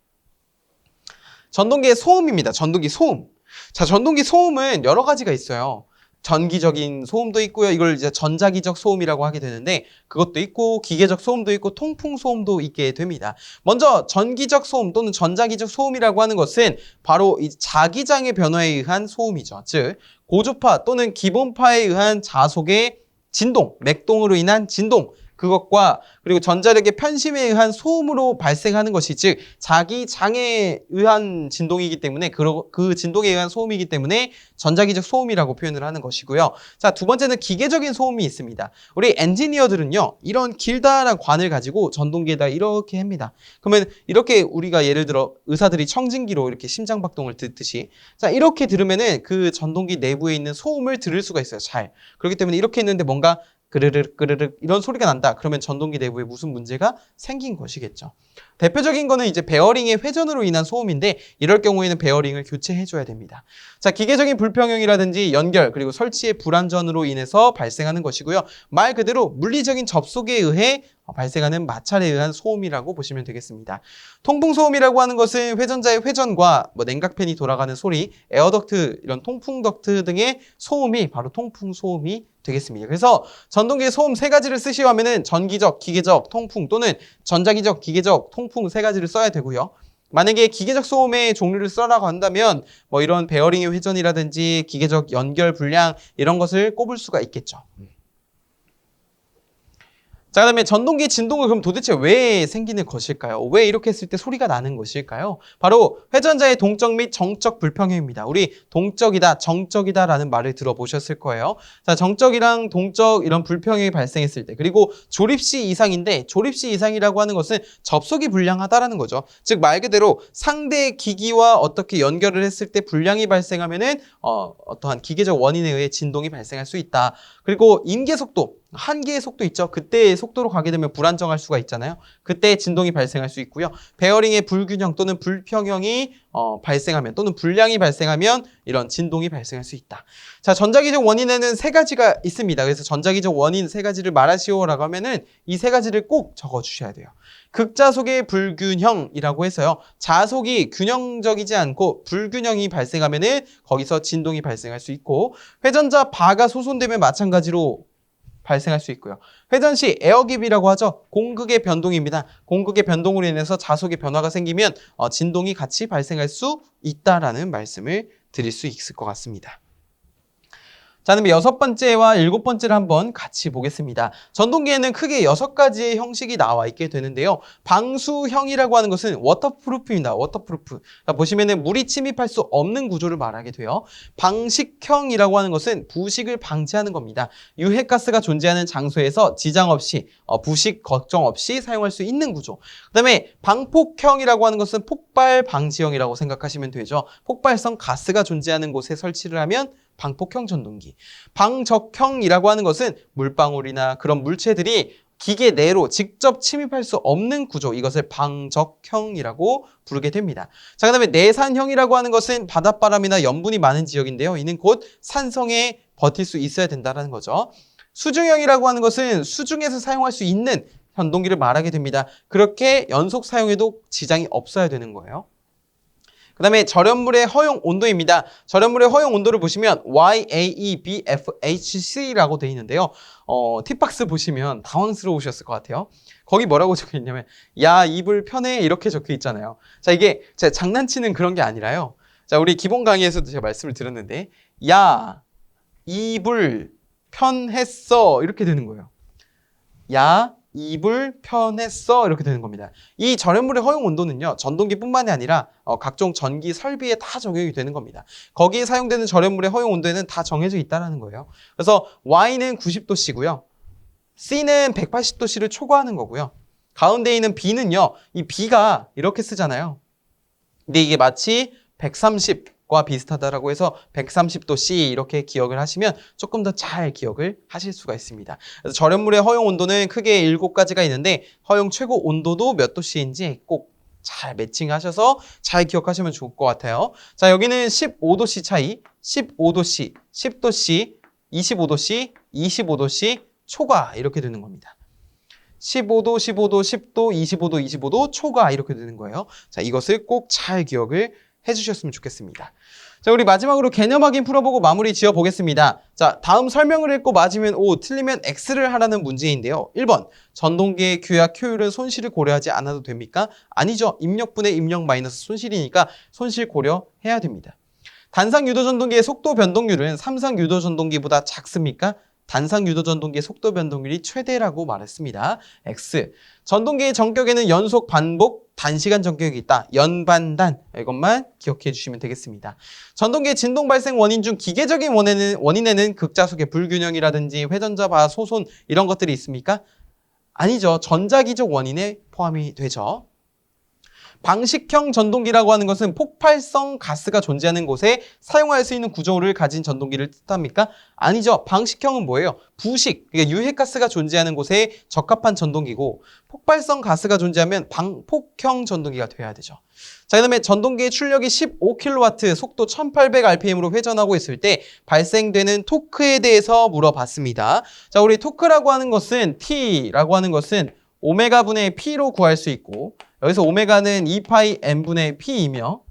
전동기의 소음입니다. 전동기 소음. 자, 전동기 소음은 여러 가지가 있어요. 전기적인 소음도 있고요. 이걸 이제 전자기적 소음이라고 하게 되는데 그것도 있고 기계적 소음도 있고 통풍 소음도 있게 됩니다. 먼저 전기적 소음 또는 전자기적 소음이라고 하는 것은 바로 이 자기장의 변화에 의한 소음이죠. 즉 고주파 또는 기본파에 의한 자속의 진동, 맥동으로 인한 진동 그것과 그리고 전자력의 편심에 의한 소음으로 발생하는 것이 즉 자기장에 의한 진동이기 때문에 그 진동에 의한 소음이기 때문에 전자기적 소음이라고 표현을 하는 것이고요. 자, 두 번째는 기계적인 소음이 있습니다. 우리 엔지니어들은요. 이런 길다란 관을 가지고 전동기에다 이렇게 합니다. 그러면 이렇게 우리가 예를 들어 의사들이 청진기로 이렇게 심장박동을 듣듯이 자, 이렇게 들으면은 그 전동기 내부에 있는 소음을 들을 수가 있어요. 잘. 그렇기 때문에 이렇게 했는데 뭔가 그르륵 그르륵 이런 소리가 난다. 그러면 전동기 내부에 무슨 문제가 생긴 것이겠죠. 대표적인 거는 이제 베어링의 회전으로 인한 소음인데 이럴 경우에는 베어링을 교체해줘야 됩니다. 자, 기계적인 불평형이라든지 연결 그리고 설치의 불안전으로 인해서 발생하는 것이고요. 말 그대로 물리적인 접속에 의해 발생하는 마찰에 의한 소음이라고 보시면 되겠습니다. 통풍 소음이라고 하는 것은 회전자의 회전과 냉각팬이 돌아가는 소리, 에어덕트, 이런 통풍 덕트 등의 소음이 바로 통풍 소음이 되겠습니다. 그래서 전동기의 소음 세 가지를 쓰시오 하면은 전기적, 기계적, 통풍 또는 전자기적, 기계적, 통풍 세 가지를 써야 되고요. 만약에 기계적 소음의 종류를 써라고 한다면 이런 베어링의 회전이라든지 기계적 연결 불량 이런 것을 꼽을 수가 있겠죠. 자, 그다음에 전동기 진동은 그럼 도대체 왜 생기는 것일까요? 왜 이렇게 했을 때 소리가 나는 것일까요? 바로 회전자의 동적 및 정적 불평형입니다. 우리 동적이다, 정적이다 라는 말을 들어보셨을 거예요. 자, 정적이랑 동적 이런 불평형이 발생했을 때 그리고 조립시 이상인데 조립시 이상이라고 하는 것은 접속이 불량하다라는 거죠. 즉 말 그대로 상대 기기와 어떻게 연결을 했을 때 불량이 발생하면은 어떠한 기계적 원인에 의해 진동이 발생할 수 있다. 그리고 임계 속도 한계의 속도 있죠. 그때의 속도로 가게 되면 불안정할 수가 있잖아요. 그때 진동이 발생할 수 있고요. 베어링의 불균형 또는 불평형이 발생하면 또는 불량이 발생하면 이런 진동이 발생할 수 있다. 자, 전자기적 원인에는 세 가지가 있습니다. 그래서 전자기적 원인 세 가지를 말하시오라고 하면은 이 세 가지를 꼭 적어 주셔야 돼요. 극자속의 불균형이라고 해서요. 자속이 균형적이지 않고 불균형이 발생하면은 거기서 진동이 발생할 수 있고 회전자 바가 소손되면 마찬가지로 발생할 수 있고요. 회전 시 에어깁이라고 하죠. 공극의 변동입니다. 공극의 변동으로 인해서 자속의 변화가 생기면 진동이 같이 발생할 수 있다라는 말씀을 드릴 수 있을 것 같습니다. 자, 그럼 6번째와 7번째를 한번 같이 보겠습니다. 전동기에는 크게 6가지의 형식이 나와 있게 되는데요. 방수형이라고 하는 것은 워터프루프입니다. 워터프루프. 그러니까 보시면은 물이 침입할 수 없는 구조를 말하게 돼요. 방식형이라고 하는 것은 부식을 방지하는 겁니다. 유해가스가 존재하는 장소에서 지장 없이 부식 걱정 없이 사용할 수 있는 구조. 그다음에 방폭형이라고 하는 것은 폭발 방지형이라고 생각하시면 되죠. 폭발성 가스가 존재하는 곳에 설치를 하면 방폭형 전동기. 방적형이라고 하는 것은 물방울이나 그런 물체들이 기계 내로 직접 침입할 수 없는 구조, 이것을 방적형이라고 부르게 됩니다. 자, 그 다음에 내산형이라고 하는 것은 바닷바람이나 염분이 많은 지역인데요. 이는 곧 산성에 버틸 수 있어야 된다는 거죠. 수중형이라고 하는 것은 수중에서 사용할 수 있는 전동기를 말하게 됩니다. 그렇게 연속 사용해도 지장이 없어야 되는 거예요. 그 다음에 절연물의 허용 온도입니다. 절연물의 허용 온도를 보시면 YAEBFHC라고 되어 있는데요. 팁박스 보시면 당황스러우셨을 것 같아요. 거기 뭐라고 적혀 있냐면 야, 이불 편해 이렇게 적혀 있잖아요. 자, 이게 제가 장난치는 그런 게 아니라요. 자, 우리 기본 강의에서도 제가 말씀을 드렸는데 야, 이불 편했어 이렇게 되는 거예요. 야, 이불 편했어 이렇게 되는 겁니다. 이 절연물의 허용 온도는요, 전동기뿐만이 아니라 각종 전기 설비에 다 적용이 되는 겁니다. 거기에 사용되는 절연물의 허용 온도에는 다 정해져 있다는 거예요. 그래서 Y는 90도씨고요. C는 180도씨를 초과하는 거고요. 가운데 있는 B는요, 이 B가 이렇게 쓰잖아요. 근데 이게 마치 130과 비슷하다라고 해서 130도씨 이렇게 기억을 하시면 조금 더 잘 기억을 하실 수가 있습니다. 그래서 절연물의 허용 온도는 크게 7가지가 있는데 허용 최고 온도도 몇 도씨인지 꼭 잘 매칭하셔서 잘 기억하시면 좋을 것 같아요. 자, 여기는 15도씨 차이, 15도씨, 10도씨, 25도씨, 25도씨, 초과 이렇게 되는 겁니다. 15도, 15도, 10도, 25도, 25도, 초과 이렇게 되는 거예요. 자, 이것을 꼭 잘 기억을 해주셨으면 좋겠습니다. 자, 우리 마지막으로 개념 확인 풀어보고 마무리 지어 보겠습니다. 자, 다음 설명을 읽고 맞으면 O, 틀리면 X를 하라는 문제인데요. 1번, 전동기의 Q야 Q율은 손실을 고려하지 않아도 됩니까? 아니죠. 입력분의 입력 마이너스 손실이니까 손실 고려해야 됩니다. 단상 유도 전동기의 속도 변동률은 삼상 유도 전동기보다 작습니까? 단상 유도 전동기의 속도 변동률이 최대라고 말했습니다. X. 전동기의 전격에는 연속, 반복, 단시간 전격이 있다. 연반단. 이것만 기억해 주시면 되겠습니다. 전동기의 진동 발생 원인 중 기계적인 원인에는 극자속의 불균형이라든지 회전자바 소손 이런 것들이 있습니까? 아니죠. 전자기적 원인에 포함이 되죠. 방식형 전동기라고 하는 것은 폭발성 가스가 존재하는 곳에 사용할 수 있는 구조를 가진 전동기를 뜻합니까? 아니죠. 방식형은 뭐예요? 부식, 그러니까 유해가스가 존재하는 곳에 적합한 전동기고 폭발성 가스가 존재하면 방폭형 전동기가 돼야 되죠. 자, 그 다음에 전동기의 출력이 15kW, 속도 1800rpm으로 회전하고 있을 때 발생되는 토크에 대해서 물어봤습니다. 자, 우리 토크라고 하는 것은 T라고 하는 것은 오메가 분의 P로 구할 수 있고 여기서 오메가는 2파이 n분의 P이며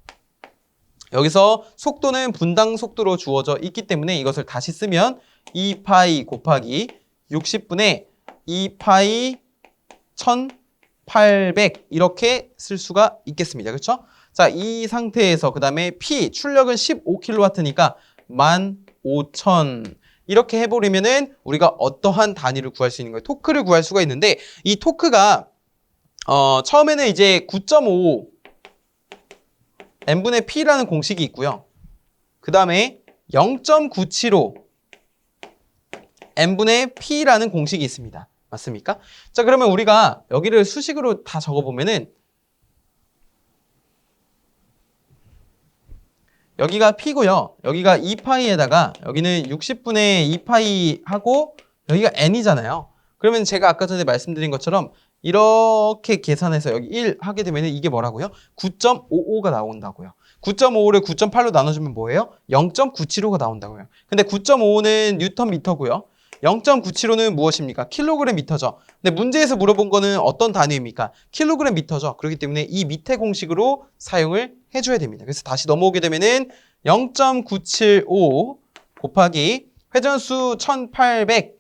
여기서 속도는 분당 속도로 주어져 있기 때문에 이것을 다시 쓰면 2파이 곱하기 60분의 2파이 1800 이렇게 쓸 수가 있겠습니다. 그렇죠? 자, 이 상태에서 그 다음에 P 출력은 15kW니까 15,000 이렇게 해버리면은 우리가 어떠한 단위를 구할 수 있는 거예요? 토크를 구할 수가 있는데 이 토크가 처음에는 이제 9.55 n분의 P라는 공식이 있고요. 그 다음에 0.975 n분의 P라는 공식이 있습니다. 맞습니까? 자, 그러면 우리가 여기를 수식으로 다 적어보면은 여기가 P고요. 여기가 2파이에다가 여기는 60분의 2파이 하고 여기가 n이잖아요. 그러면 제가 아까 전에 말씀드린 것처럼 이렇게 계산해서 여기 1 하게 되면 이게 뭐라고요? 9.55가 나온다고요. 9.55를 9.8로 나눠주면 뭐예요? 0.975가 나온다고요. 근데 9.55는 뉴턴 미터고요. 0.975는 무엇입니까? 킬로그램 미터죠. 근데 문제에서 물어본 거는 어떤 단위입니까? 킬로그램 미터죠. 그렇기 때문에 이 밑에 공식으로 사용을 해줘야 됩니다. 그래서 다시 넘어오게 되면은 0.975 곱하기 회전수 1800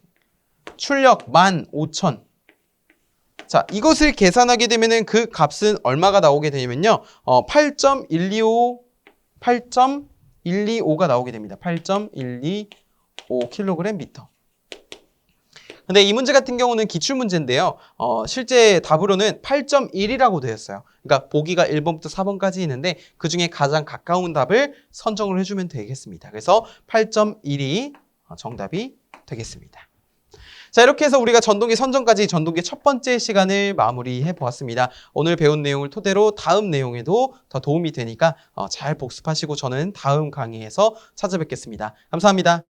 출력 15,000. 자, 이것을 계산하게 되면은 그 값은 얼마가 나오게 되냐면요. 8.125가 나오게 됩니다. 8.125kg/m. 근데 이 문제 같은 경우는 기출문제인데요. 실제 답으로는 8.1이라고 되었어요. 그러니까 보기가 1번부터 4번까지 있는데 그중에 가장 가까운 답을 선정을 해주면 되겠습니다. 그래서 8.1이 정답이 되겠습니다. 자, 이렇게 해서 우리가 전동기 선정까지 전동기 첫 번째 시간을 마무리해 보았습니다. 오늘 배운 내용을 토대로 다음 내용에도 더 도움이 되니까 잘 복습하시고 저는 다음 강의에서 찾아뵙겠습니다. 감사합니다.